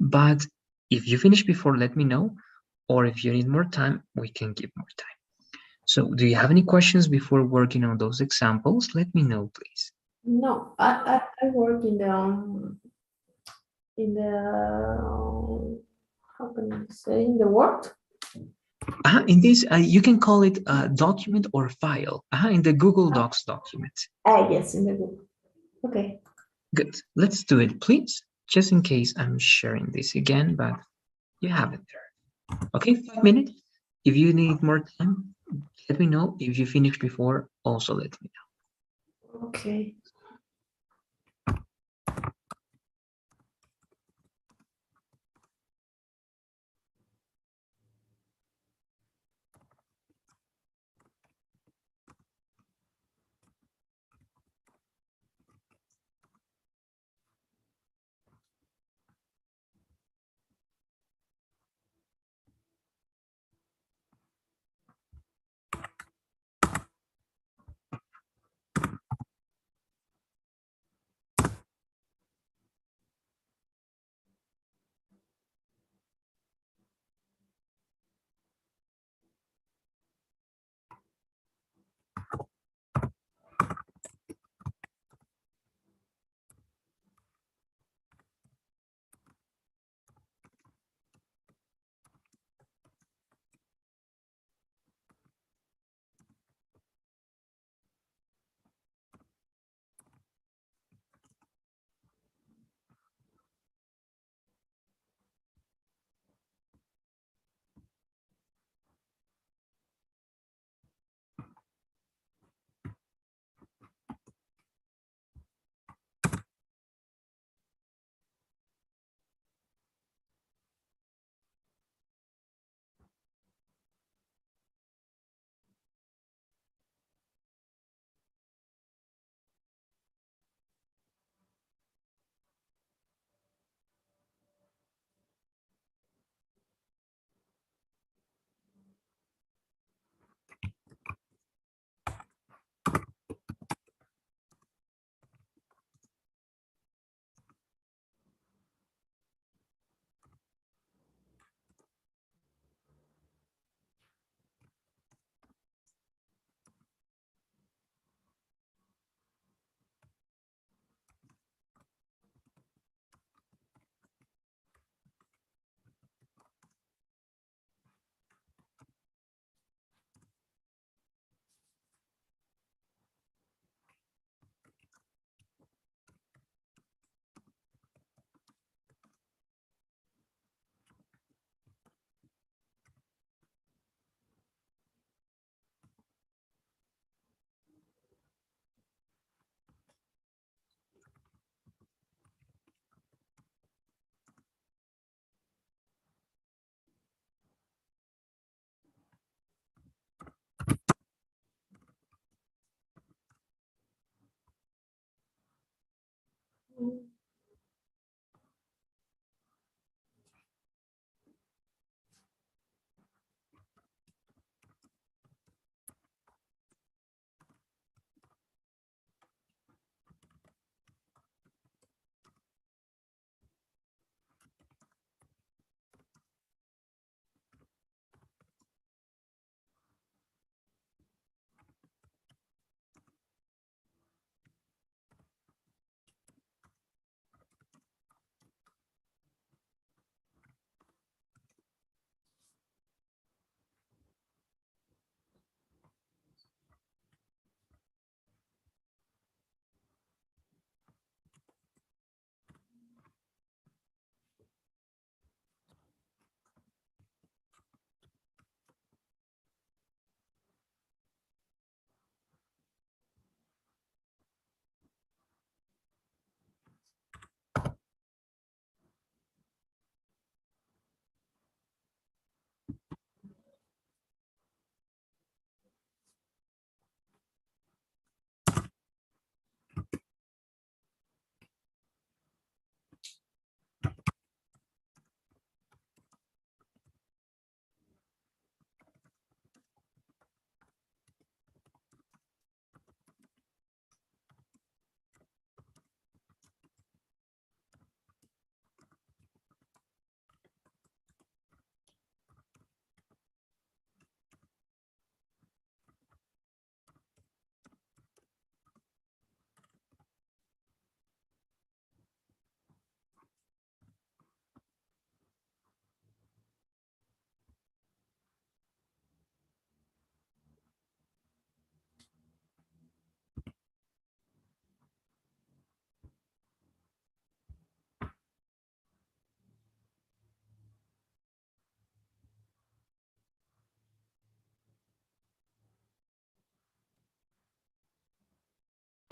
But if you finish before, let me know. Or if you need more time, we can give more time. So do you have any questions before working on those examples? Let me know, please.
No, I work in the how can I say, in the Word.
In this, you can call it a document or file. In the Google Docs document.
Yes, in the book. Okay.
Good. Let's do it, please. Just in case I'm sharing this again, but you have it there. Okay, 5 minutes. If you need more time, let me know. If you finish before, also let me know.
Okay.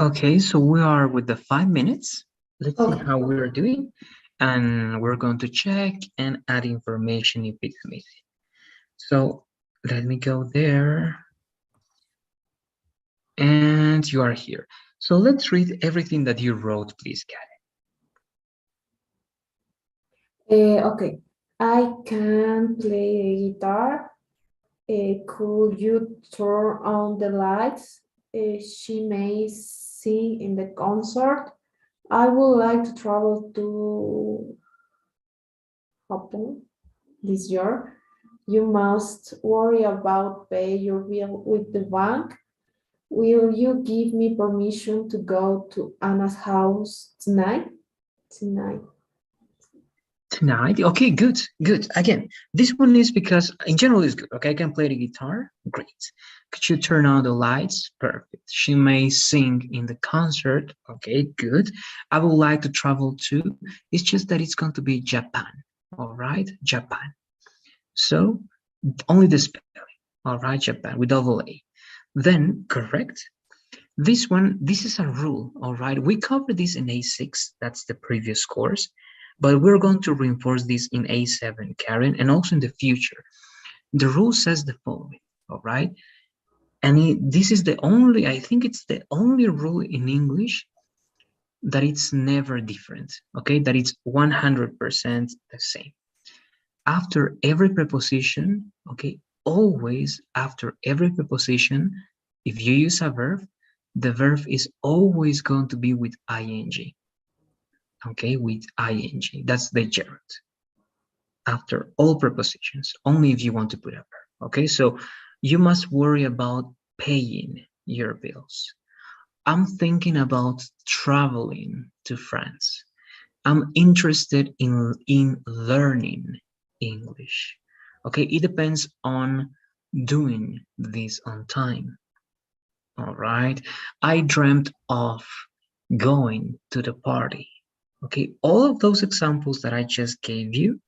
Okay, so we are with the 5 minutes. Let's see
Okay.
how we're doing. And we're going to check and add information if it's missing. So let me go there. And you are here. So let's read everything that you wrote, please, Karen.
Okay. I can play a guitar. Could you turn on the lights? She may sing in the concert. I would like to travel to Japan this year. You must worry about pay your bill with the bank. Will you give me permission to go to Anna's house tonight? Tonight.
Tonight, okay, good, good. Again, this one is because in general is good. Okay, I can play the guitar, great. Could you turn on the lights? Perfect. She may sing in the concert, okay, good. I would like to travel too. It's just that it's going to be Japan, all right, Japan. So only the spelling, all right, Japan with double A. Then correct. This one, this is a rule, all right. We covered this in A6, that's the previous course. But we're going to reinforce this in A7, Karen, and also in the future. The rule says the following, all right? And this is the only, I think it's the only rule in English that it's never different, okay? That it's 100% the same. After every preposition, okay, always after every preposition, if you use a verb, the verb is always going to be with ing. Okay, with ing. That's the gerund. After all prepositions, only if you want to put a verb. Okay, so you must worry about paying your bills. I'm thinking about traveling to France. I'm interested in learning English. Okay, it depends on doing this on time. All right, I dreamt of going to the party. Okay, all of those examples that I just gave you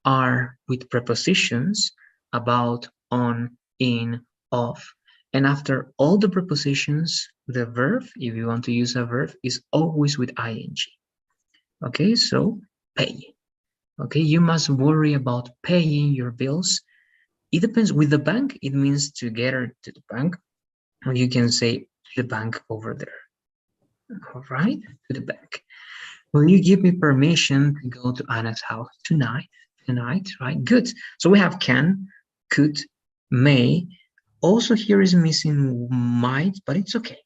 are with prepositions about, on, in, of. And after all the prepositions, the verb, if you want to use a verb, is always with ing. Okay, so pay. Okay, you must worry about paying your bills. It depends. With the bank, it means together to the bank, or you can say the bank over there. All right, to the bank. Will you give me permission to go to Anna's house tonight? Tonight, right? Good. So we have can, could, may. Also here is missing might, but it's okay.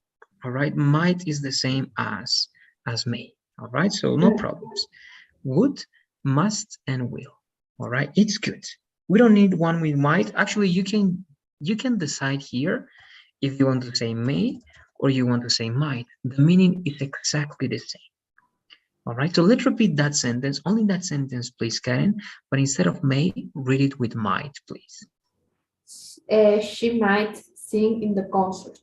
All right. Might is the same as may. All right. So no problems. Would, must, and will. All right. It's good. We don't need one with might. Actually, you can decide here if you want to say may or you want to say might. The meaning is exactly the same. All right, so let's repeat that sentence, only that sentence, please, Karen. But instead of may, read it with might, please.
She might sing in the concert.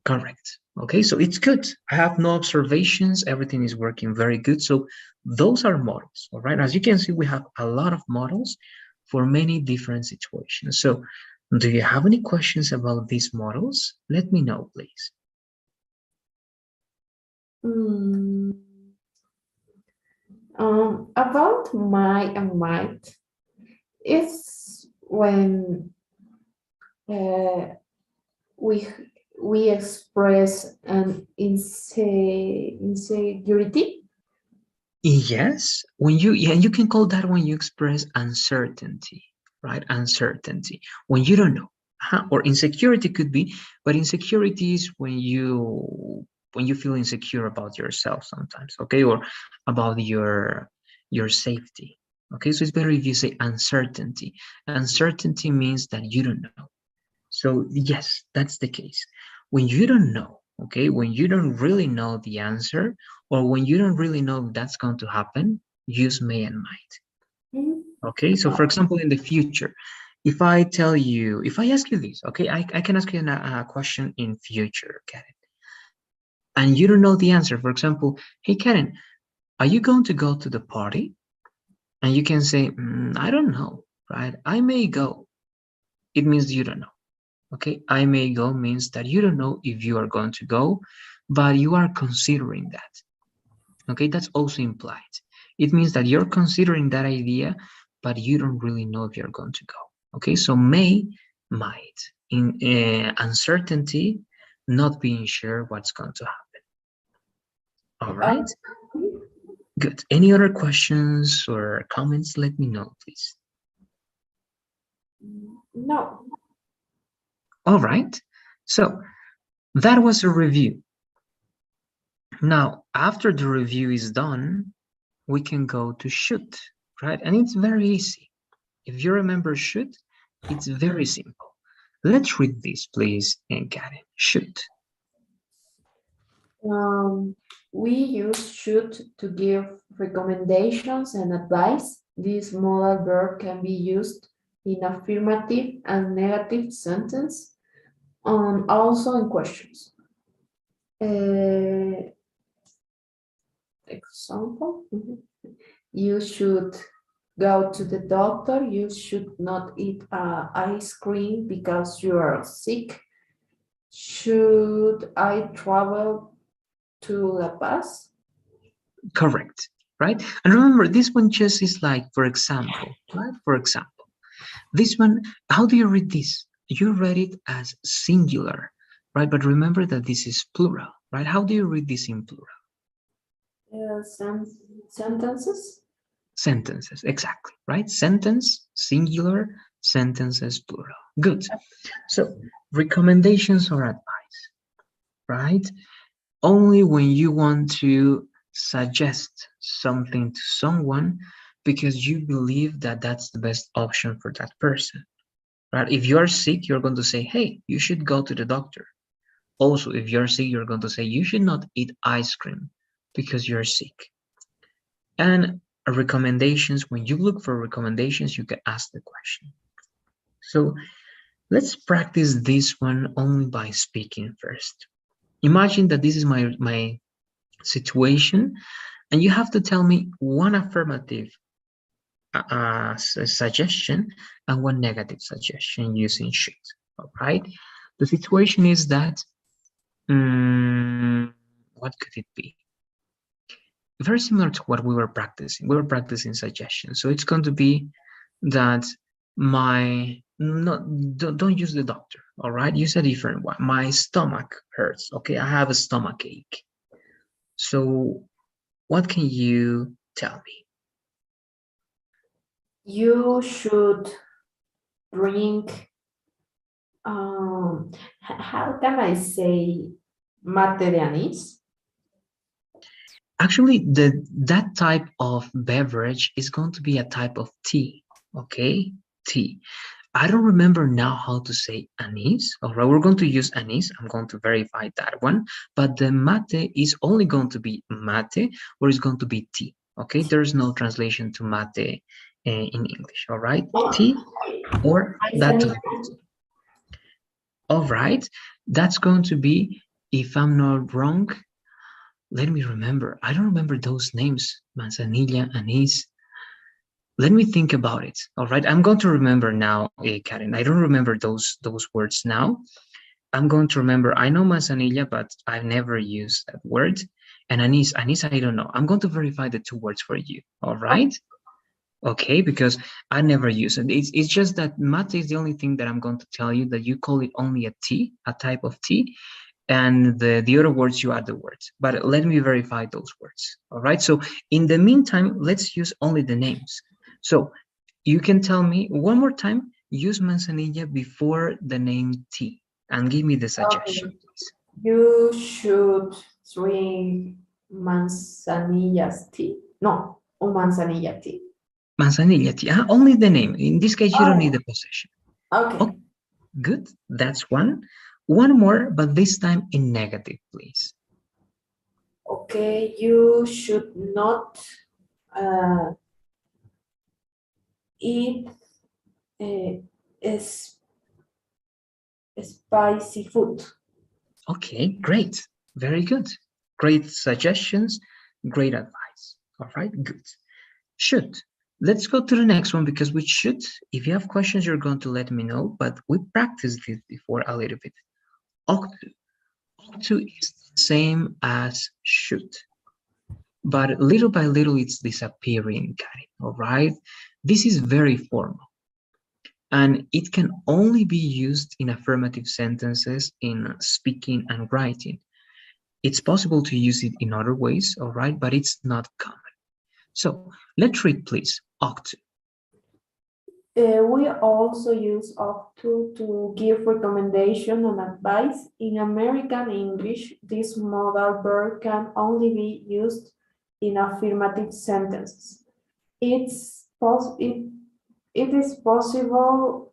Correct. Okay, so it's good. I have no observations. Everything is working very good. So those are models. All right, as you can see, we have a lot of models for many different situations. So do you have any questions about these models? Let me know, please.
About might and might, it's when we express an insecurity.
Yes, when you can call that when you express uncertainty, right? Uncertainty, when you don't know. Or insecurity could be, but insecurity is when you feel insecure about yourself sometimes, okay, or about your safety. Okay, so it's better if you say uncertainty. Uncertainty means that you don't know. So yes, that's the case. When you don't know, okay, when you don't really know the answer, or when you don't really know that's going to happen, use may and might. Okay, so for example, in the future, if I tell you, if I ask you this, okay, I can ask you a question in future, Karen, and you don't know the answer. For example, hey, Karen, are you going to go to the party? And you can say, I don't know, right? I may go. It means you don't know. Okay, I may go means that you don't know if you are going to go, but you are considering that. Okay, that's also implied. It means that you're considering that idea, but you don't really know if you're going to go. Okay, so may, might. In uncertainty, not being sure what's going to happen. All right, good. Any other questions or comments? Let me know, please.
No.
All right, so that was a review. Now, after the review is done, we can go to should, right? And it's very easy. If you remember should, it's very simple. Let's read this, please, and Karen. Should.
We use should to give recommendations and advice. This modal verb can be used in affirmative and negative sentence, also in questions. Example, you should go to the doctor. You should not eat ice cream because you are sick. Should I travel to La Paz?
Correct, right? And remember, this one just is like, for example, right? For example, this one, how do you read this? You read it as singular, right? But remember that this is plural, right? How do you read this in plural?
Sentences.
Sentences, exactly, right? Sentence, singular, sentences, plural. Good. So recommendations or advice, right? Only when you want to suggest something to someone because you believe that that's the best option for that person, right? If you're sick, you're going to say, hey, you should go to the doctor. Also, if you're sick, you're going to say, you should not eat ice cream because you're sick. And recommendations, when you look for recommendations, you can ask the question. So let's practice this one only by speaking first. Imagine that this is my situation, and you have to tell me one affirmative suggestion and one negative suggestion using should. All right. The situation is that, what could it be? Very similar to what we were practicing. We were practicing suggestions. So it's going to be that don't use the doctor. All right. Use a different one. My stomach hurts. Okay. I have a stomach ache. So What can you tell me?
You should drink, how can I say mate de anís?
Actually, that type of beverage is going to be a type of tea, okay? Tea. I don't remember now how to say anise. All right, we're going to use anise. I'm going to verify that one. But the mate is only going to be mate, or it's going to be tea. Okay, there's no translation to mate in English. All right, tea or that type of tea. All right, that's going to be, if I'm not wrong, let me remember. I don't remember those names. Manzanilla, anise. Let me think about it. All right, I'm going to remember now, Karen. I don't remember those words now. I'm going to remember. I know manzanilla, but I've never used that word. And anise, I don't know. I'm going to verify the two words for you. All right. Okay, because I never use it. It's just that mate is the only thing that I'm going to tell you, that you call it only a tea, a type of tea, and the other words you add the words. But let me verify those words. All right. So in the meantime, let's use only the names. So you can tell me one more time, use manzanilla before the name tea, and give me the suggestion,
Okay.
please.
You should drink manzanillas tea. No, un manzanilla tea.
Manzanilla tea. Only the name. In this case, you don't need
Oh,
the possession.
okay.
Oh, good. That's one. One more, but this time in negative, please.
Okay, you should not uh, eat is spicy food.
Okay, great. Very good. Great suggestions. Great advice. All right, good. Should. Let's go to the next one, because we should. If you have questions, you're going to let me know, but we practiced this before a little bit. Ought to. Ought to is the same as should, but little by little it's disappearing, Karen, all right? This is very formal, and it can only be used in affirmative sentences in speaking and writing. It's possible to use it in other ways, all right, but it's not common. So let's read, please. Ought to.
We also use ought to give recommendation and advice. In American English, this modal verb can only be used in affirmative sentences. It is possible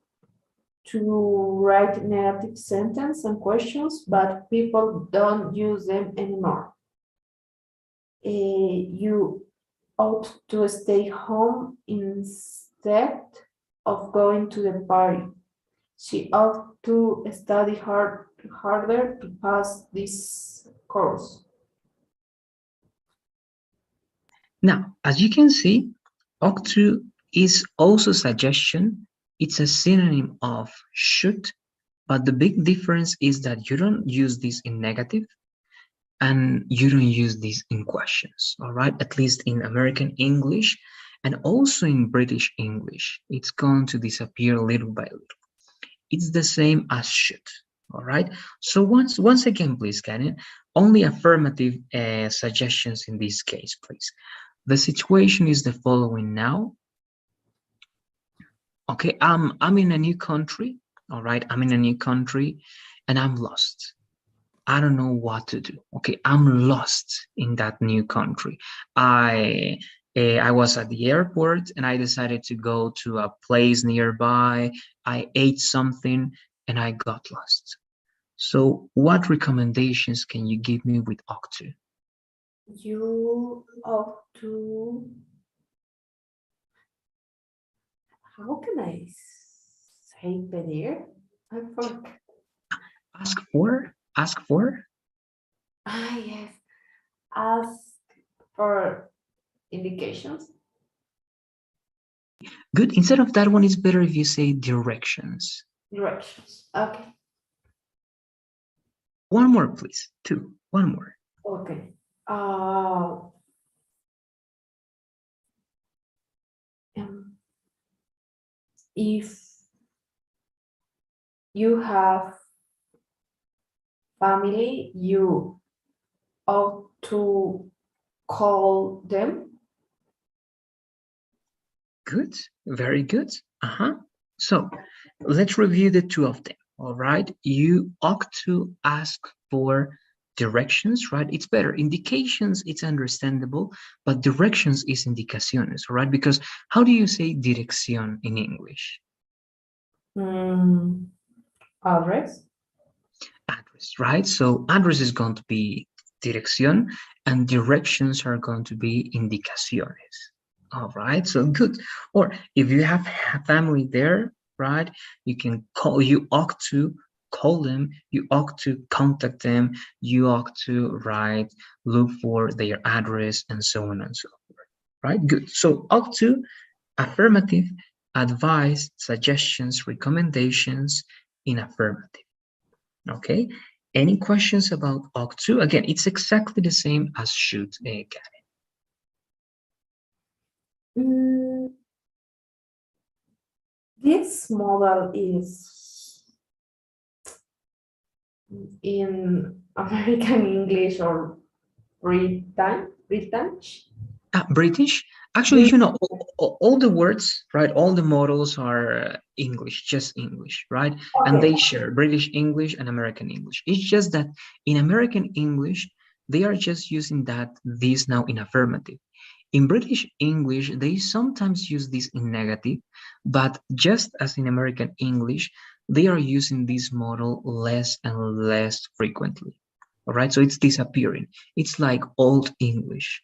to write negative sentence and questions, but people don't use them anymore. You ought to stay home instead of going to the party. She ought to study harder to pass this course.
Now, as you can see, ought to is also suggestion. It's a synonym of should, but the big difference is that you don't use this in negative, and you don't use this in questions, all right? At least in American English, and also in British English, it's going to disappear little by little. It's the same as should, all right? So once again, please, Karen, only affirmative suggestions in this case, please. The situation is the following now. Okay, I'm in a new country, all right? I'm in a new country and I'm lost. I don't know what to do. Okay, I'm lost in that new country. I was at the airport and I decided to go to a place nearby. I ate something and I got lost. So what recommendations can you give me with ought to?
You ought to, how can I say pedir? I forgot.
Ask for?
Yes. Ask for indications.
Good. Instead of that one, it's better if you say directions.
Directions. Okay.
One more, please. Two. One more.
Okay. If you have family, you ought to call them.
Good, very good. So let's review the two of them. All right, you ought to ask for directions, right? It's better. Indications, it's understandable, but directions is indicaciones, all right? Because how do you say dirección in English?
Address.
Address, right? So address is going to be dirección, and directions are going to be indicaciones. All right, so good. Or if you have family there, right, you can call, you ought to call them, you ought to contact them, you ought to write, look for their address, and so on and so forth, right? Good. So ought to, affirmative, advice, suggestions, recommendations in affirmative. Okay, any questions about ought to? Again, it's exactly the same as should, Karen.
This model is in American English or British.
British. Actually, you know, all the words, right? All the models are English, just English, right? And they share British English and American English. It's just that in American English, they are just using this now in affirmative. In British English, they sometimes use this in negative, but just as in American English, they are using this model less and less frequently. All right, so it's disappearing. It's like Old English.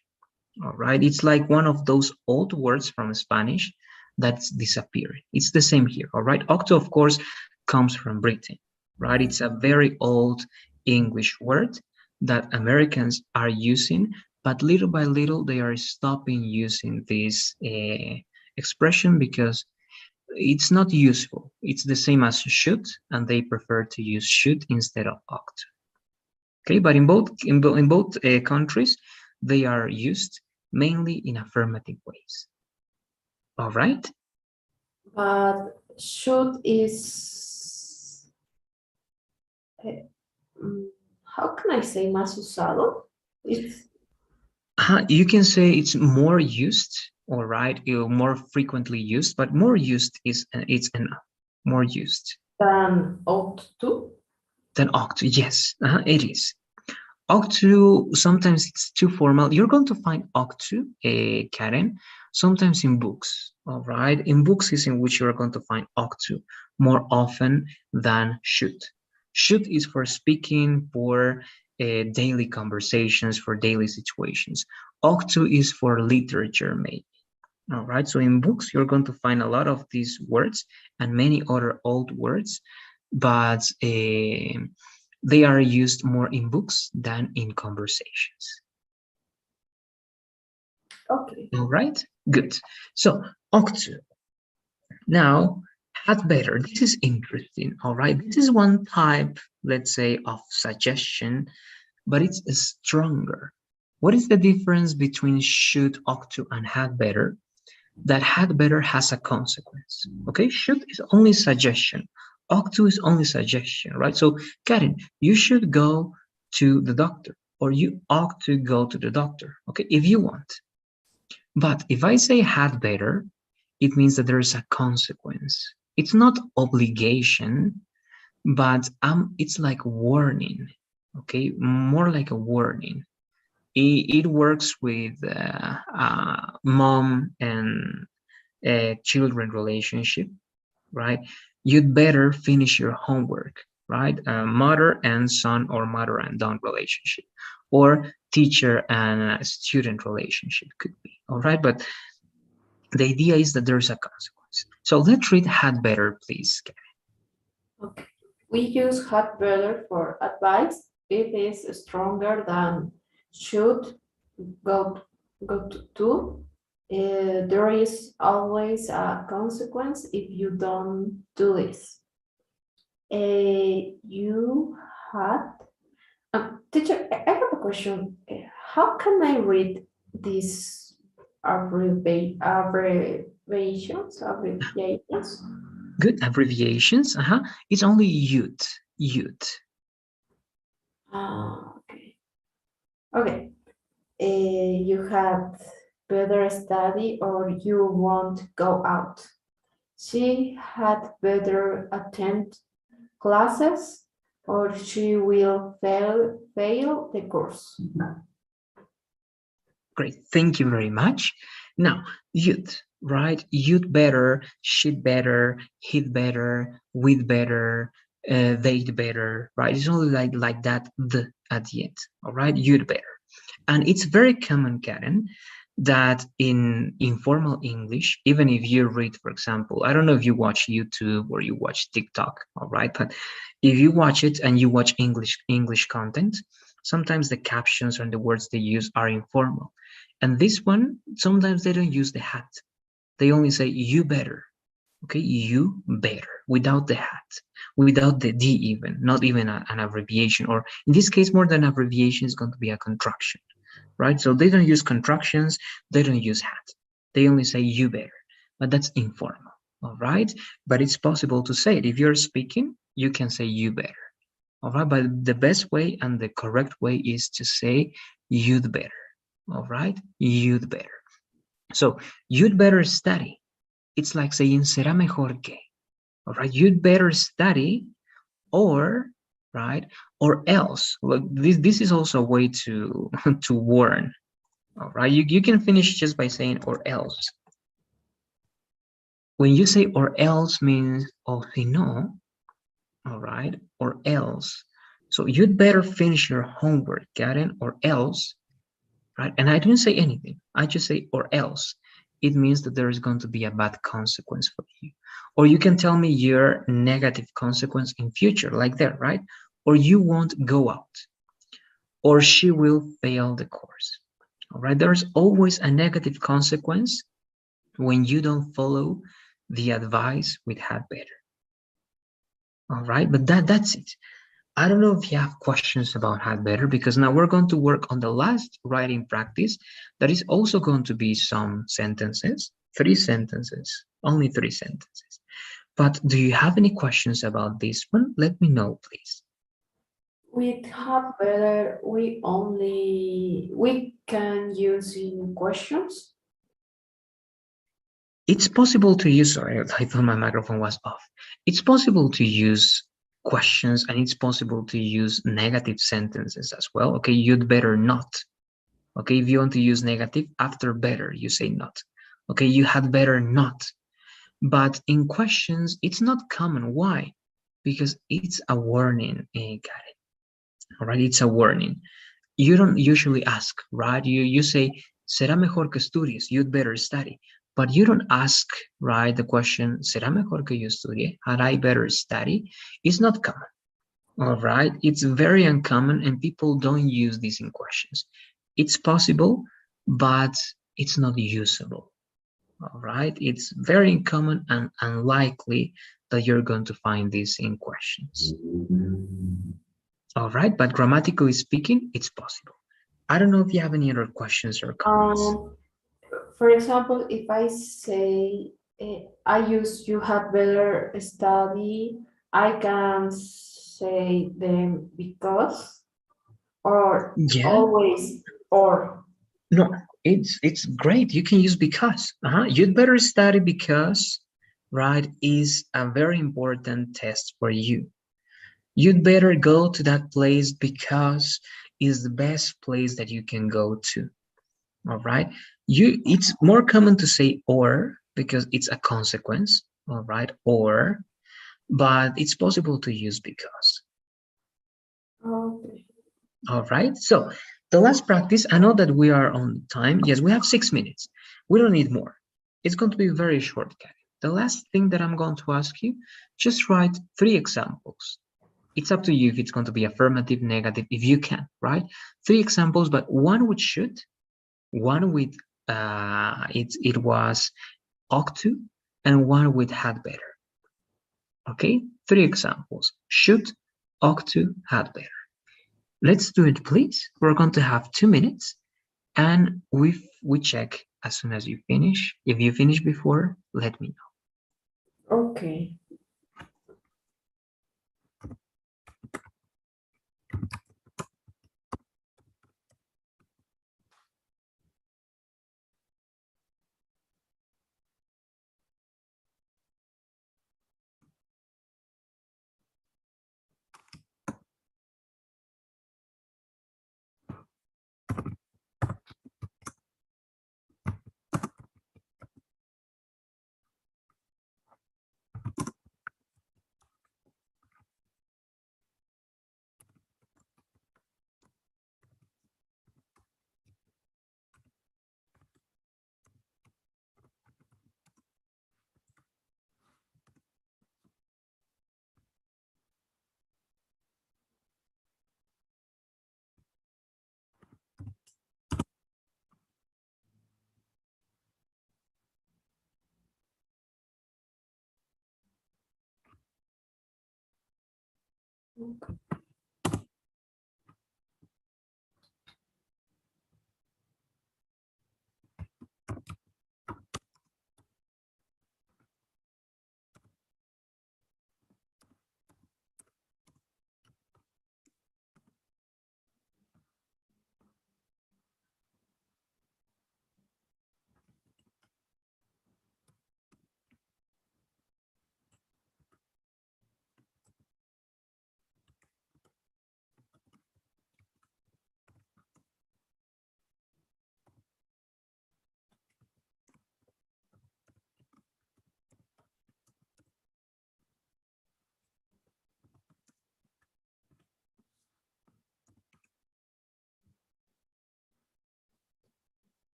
All right, it's like one of those old words from Spanish that's disappearing. It's the same here. All right, octo, of course, comes from Britain, right? It's a very old English word that Americans are using, but little by little they are stopping using this expression because it's not useful. It's the same as should, and they prefer to use should instead of ought. Okay, but in both countries, they are used mainly in affirmative ways. All right.
But should is how can I say más usado? It's
You can say it's more used, all right, more frequently used, but more used is it's enough. More used
than ought to.
than ought to. Yes, it is. Ought to, sometimes it's too formal. You're going to find ought to, Karen, sometimes in books, all right? In books is in which you're going to find ought to more often than should. Should is for speaking, for daily conversations, for daily situations. Ought to is for literature, maybe. All right, so in books, you're going to find a lot of these words and many other old words, but they are used more in books than in conversations.
Okay.
All right, good. So, ought to. Now, had better. This is interesting, all right? This is one type, let's say, of suggestion, but it's stronger. What is the difference between should, ought to, and had better? That had better has a consequence, okay? Should is only suggestion. Ought to is only suggestion, right? So, Karen, you should go to the doctor, or you ought to go to the doctor, okay, if you want. But if I say had better, it means that there's a consequence. It's not obligation, but it's like warning, okay? More like a warning. It works with mom and children relationship, right? You'd better finish your homework, right? Mother and son or mother and daughter relationship, or teacher and student relationship could be, all right? But the idea is that there's a consequence. So let's read had better, please.
Okay. We use had better for advice. It is stronger than should go to. There is always a consequence if you don't do this. You had teacher, I have a question. How can I read these abbreviations?
Good, abbreviations. It's only youth. Youth.
Okay. Okay. you had better study or you won't go out. She had better attend classes or she will fail the course.
Great, thank you very much. Now, you'd, right? You'd better, she'd better, he'd better, we'd better, they'd better, right? It's only like that, the at the end, all right? You'd better. And it's very common, Karen, that in informal English, even if you read, for example, I don't know if you watch YouTube or you watch TikTok, all right? But if you watch it and you watch English content, sometimes the captions and the words they use are informal. And this one, sometimes they don't use the hat. They only say, you better, okay? You better, without the hat, without the D even, not even an abbreviation, or in this case, more than abbreviation is going to be a contraction, right? So they don't use contractions, they don't use hat. They only say, you better, but that's informal, all right? But it's possible to say it. If you're speaking, you can say, you better, all right? But the best way and the correct way is to say, you'd better. All right, you'd better. So you'd better study. It's like saying será mejor que. All right, you'd better study, or right, or else. Look, this is also a way to to warn. All right, you can finish just by saying or else. When you say or else means o si no, all right, or else. So you'd better finish your homework, Karen, or else. Right? And I didn't say anything. I just say or else. It means that there is going to be a bad consequence for you. Or you can tell me your negative consequence in future, like that, right? Or you won't go out. Or she will fail the course. All right? There's always a negative consequence when you don't follow the advice we had better. All right? But that's it. I don't know if you have questions about had better, because now we're going to work on the last writing practice. That is also going to be some sentences, 3 sentences, only 3 sentences. But do you have any questions about this one? Let me know, please.
With have better, we can use in questions.
It's possible to use, sorry, I thought my microphone was off. It's possible to use questions, and it's possible to use negative sentences as well. Okay, you'd better not. Okay, if you want to use negative, after better, you say not. Okay, you had better not. But in questions, it's not common. Why? Because it's a warning, got it. All right, it's a warning. You don't usually ask, right? You say, será mejor que estudies, you'd better study. But you don't ask, right, the question, será mejor que yo estudie? Had I better study? It's not common. All right, it's very uncommon, and people don't use this in questions. It's possible, but it's not usable. All right, it's very uncommon and unlikely that you're going to find this in questions. All right, but grammatically speaking, it's possible. I don't know if you have any other questions or comments.
For example, if I say I use you have better study, I can say them because or
Yeah,
always or.
no, it's great. You can use because. You'd better study because, right, is a very important test for you. You'd better go to that place because it's the best place that you can go to. All right. It's more common to say or because it's a consequence. All right. Or, but it's possible to use because.
Okay.
All right. So the last practice, I know that we are on time. Yes, we have 6 minutes. We don't need more. It's going to be very short, Kathy. The last thing that I'm going to ask you, just write 3 examples. It's up to you if it's going to be affirmative, negative, if you can, right? 3 examples, but one with should, one with it was ought to, and one with had better. Okay, 3 examples: should, ought to, had better. Let's do it, please. We're going to have 2 minutes, and we check as soon as you finish. If you finish before, let me know.
Okay.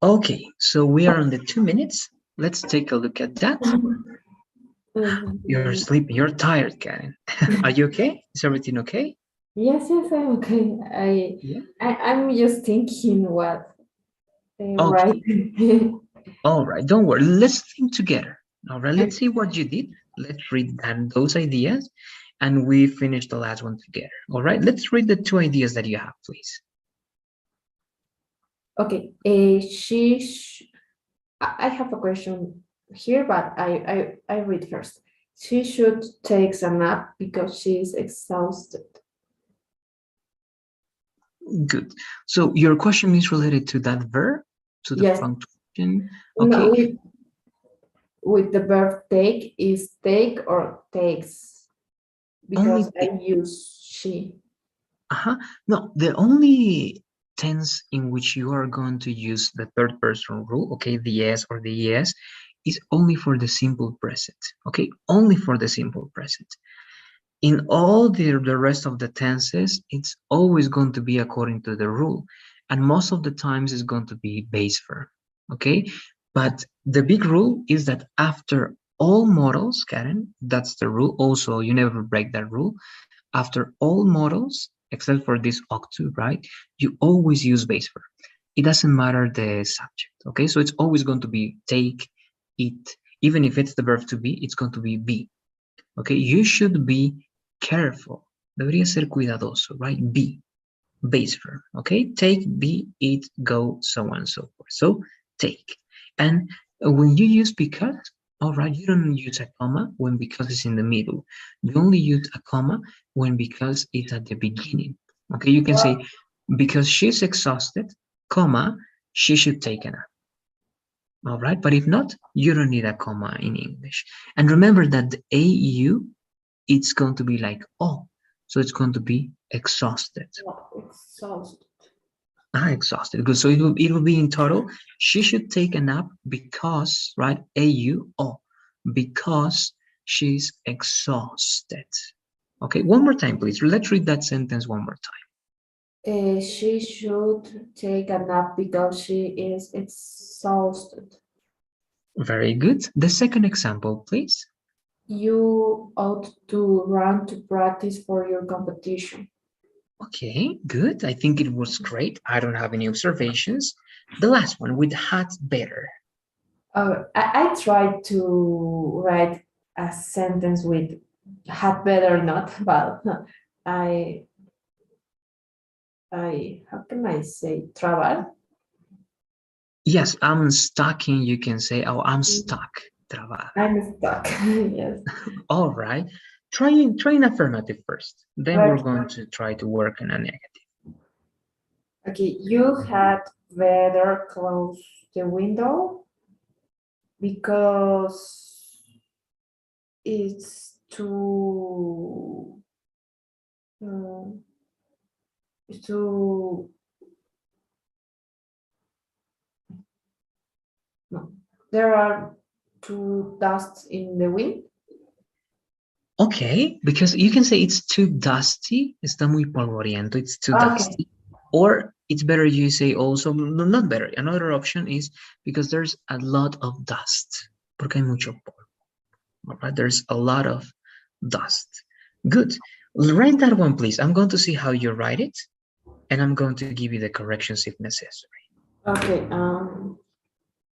Okay, so we are on the 2 minutes. Let's take a look at that. You're sleeping, you're tired, Karen. Are you okay? Is everything okay?
Yes, yes, I'm okay.
Yeah.
I'm just thinking what
Okay.
right.
All right, don't worry. Let's think together. All right, let's see what you did. Let's read those ideas, and we finish the last one together. All right, let's read the 2 ideas that you have, please.
Okay, I have a question here, but I read first. She should take a nap because she is exhausted.
Good. So your question is related to that verb, to the
Yes.
function.
No,
Okay.
with the verb take is take or takes
Only
because I use she.
No, the only tense in which you are going to use the third person rule, okay, the s or the es, is only for the simple present, okay, only for the simple present. In all the rest of the tenses, it's always going to be according to the rule, and most of the times it's going to be base verb, okay? But the big rule is that after all modals, Karen, that's the rule. Also, you never break that rule. After all models, except for this octu, right? You always use base verb. It doesn't matter the subject, okay? So it's always going to be take, eat. Even if it's the verb to be, it's going to be. Okay? You should be careful. Debería ser cuidadoso, right? Be, base verb, okay? Take, be, eat, go, so on and so forth. So take. And when you use because, all right, you don't use a comma when because is in the middle. You only use a comma when because it's at the beginning. Okay, you can say because she's exhausted, comma, she should take a nap. All right, but if not, you don't need a comma in English. And remember that the AU, it's going to be like oh, so it's going to be exhausted.
Exhausted.
Exhausted. Good. So it will be in total. She should take a nap because, right? AU, because she's exhausted. Okay, one more time, please. Let's read that sentence one more time.
She should take a nap because she is exhausted.
Very good. The second example, please.
You ought to run to practice for your competition.
Okay, good. I think it was great. I don't have any observations. The last one with had better.
I tried to write a sentence with had better not, but I how can I say trabajar?
Yes, I'm stuck in, you can say, oh, I'm stuck. Trabajar.
I'm stuck. Yes.
All right. Try an affirmative first. Then we're going to try to work on a negative.
Okay, you had better close the window because it's too no, there are two dusts in the wind.
Okay, because you can say it's too dusty. Está muy polvoriento. It's too dusty. Or it's better you say also, no, not better. Another option is because there's a lot of dust. Porque hay mucho polvo. All right, there's a lot of dust. Good. Write that one, please. I'm going to see how you write it. and I'm going to give you the corrections if necessary.
Okay,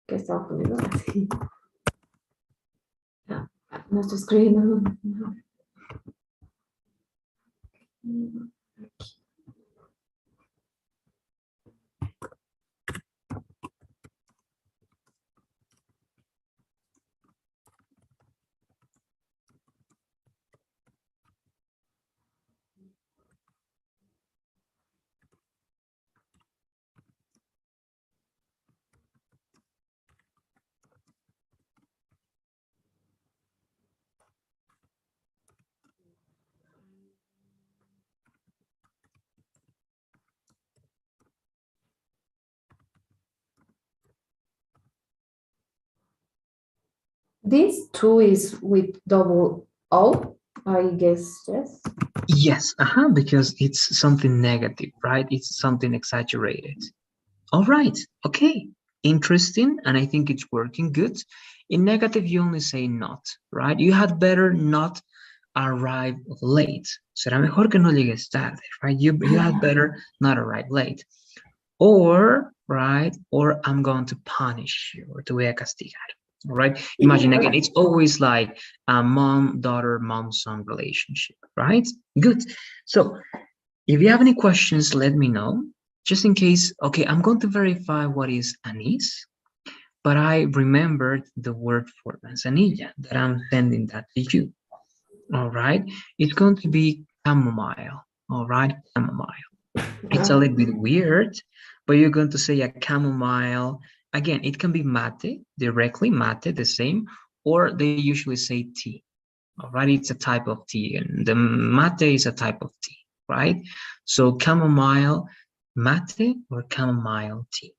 ¿qué estaba poniendo? Así. Ah, nuestro screen. No. This two is with double O, I guess, yes.
Yes, because it's something negative, right? It's something exaggerated. All right, okay, interesting, and I think it's working good. In negative, you only say not, right? You had better not arrive late. Será mejor que no llegues tarde, right? You had better not arrive late. Or, right, or I'm going to punish you, or te voy a castigar. All right, imagine again, it's always like a mom-daughter, mom-son relationship, right? Good. So if you have any questions, let me know. Just in case, okay, I'm going to verify what is anise, but I remembered the word for manzanilla that I'm sending that to you. All right, it's going to be chamomile. All right, chamomile. It's a little bit weird, but you're going to say a chamomile. Again, it can be mate, directly mate, the same, or they usually say tea. All right, it's a type of tea, and the mate is a type of tea, right? So chamomile mate or chamomile tea.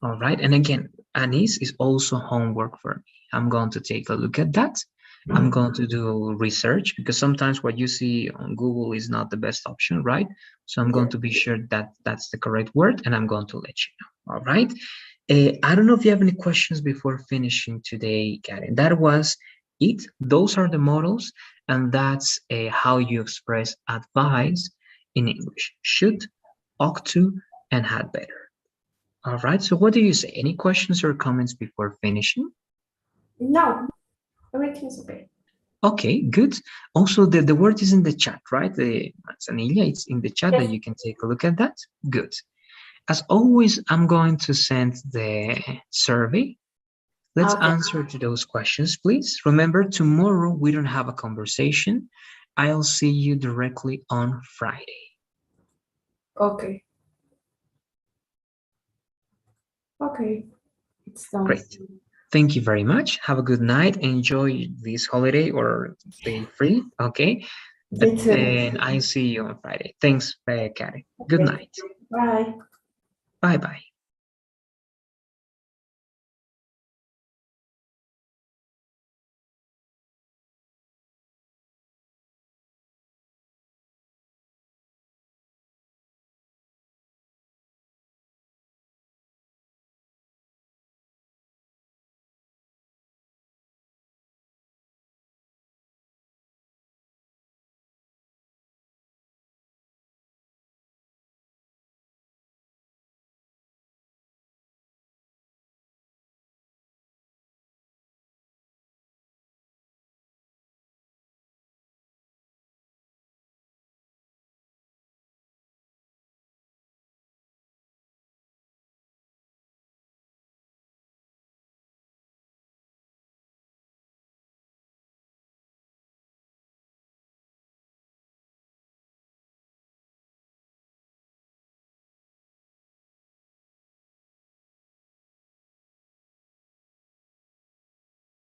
All right, and again, anise is also homework for me. I'm going to take a look at that. I'm going to do research because sometimes what you see on Google is not the best option, right? So I'm going to be sure that that's the correct word, and I'm going to let you know. All right. I don't know if you have any questions before finishing today, Karen. That was it. Those are the models, and that's how you express advice in English. Should, ought to, and had better. All right. So what do you say? Any questions or comments before finishing?
No, everything's okay.
Okay, good. Also, the word is in the chat, right? The manzanilla, it's in the chat that
Yes.
you can take a look at that. Good. As always, I'm going to send the survey. Let's
Okay.
answer to those questions, please. Remember, tomorrow we don't have a conversation. I'll see you directly on Friday.
Okay. Okay. It's done.
Great. Thank you very much. Have a good night. Enjoy this holiday or day free. Okay.
You too.
And I'll see you on Friday. Thanks, Karen. Good
Okay.
night.
Bye.
Bye bye.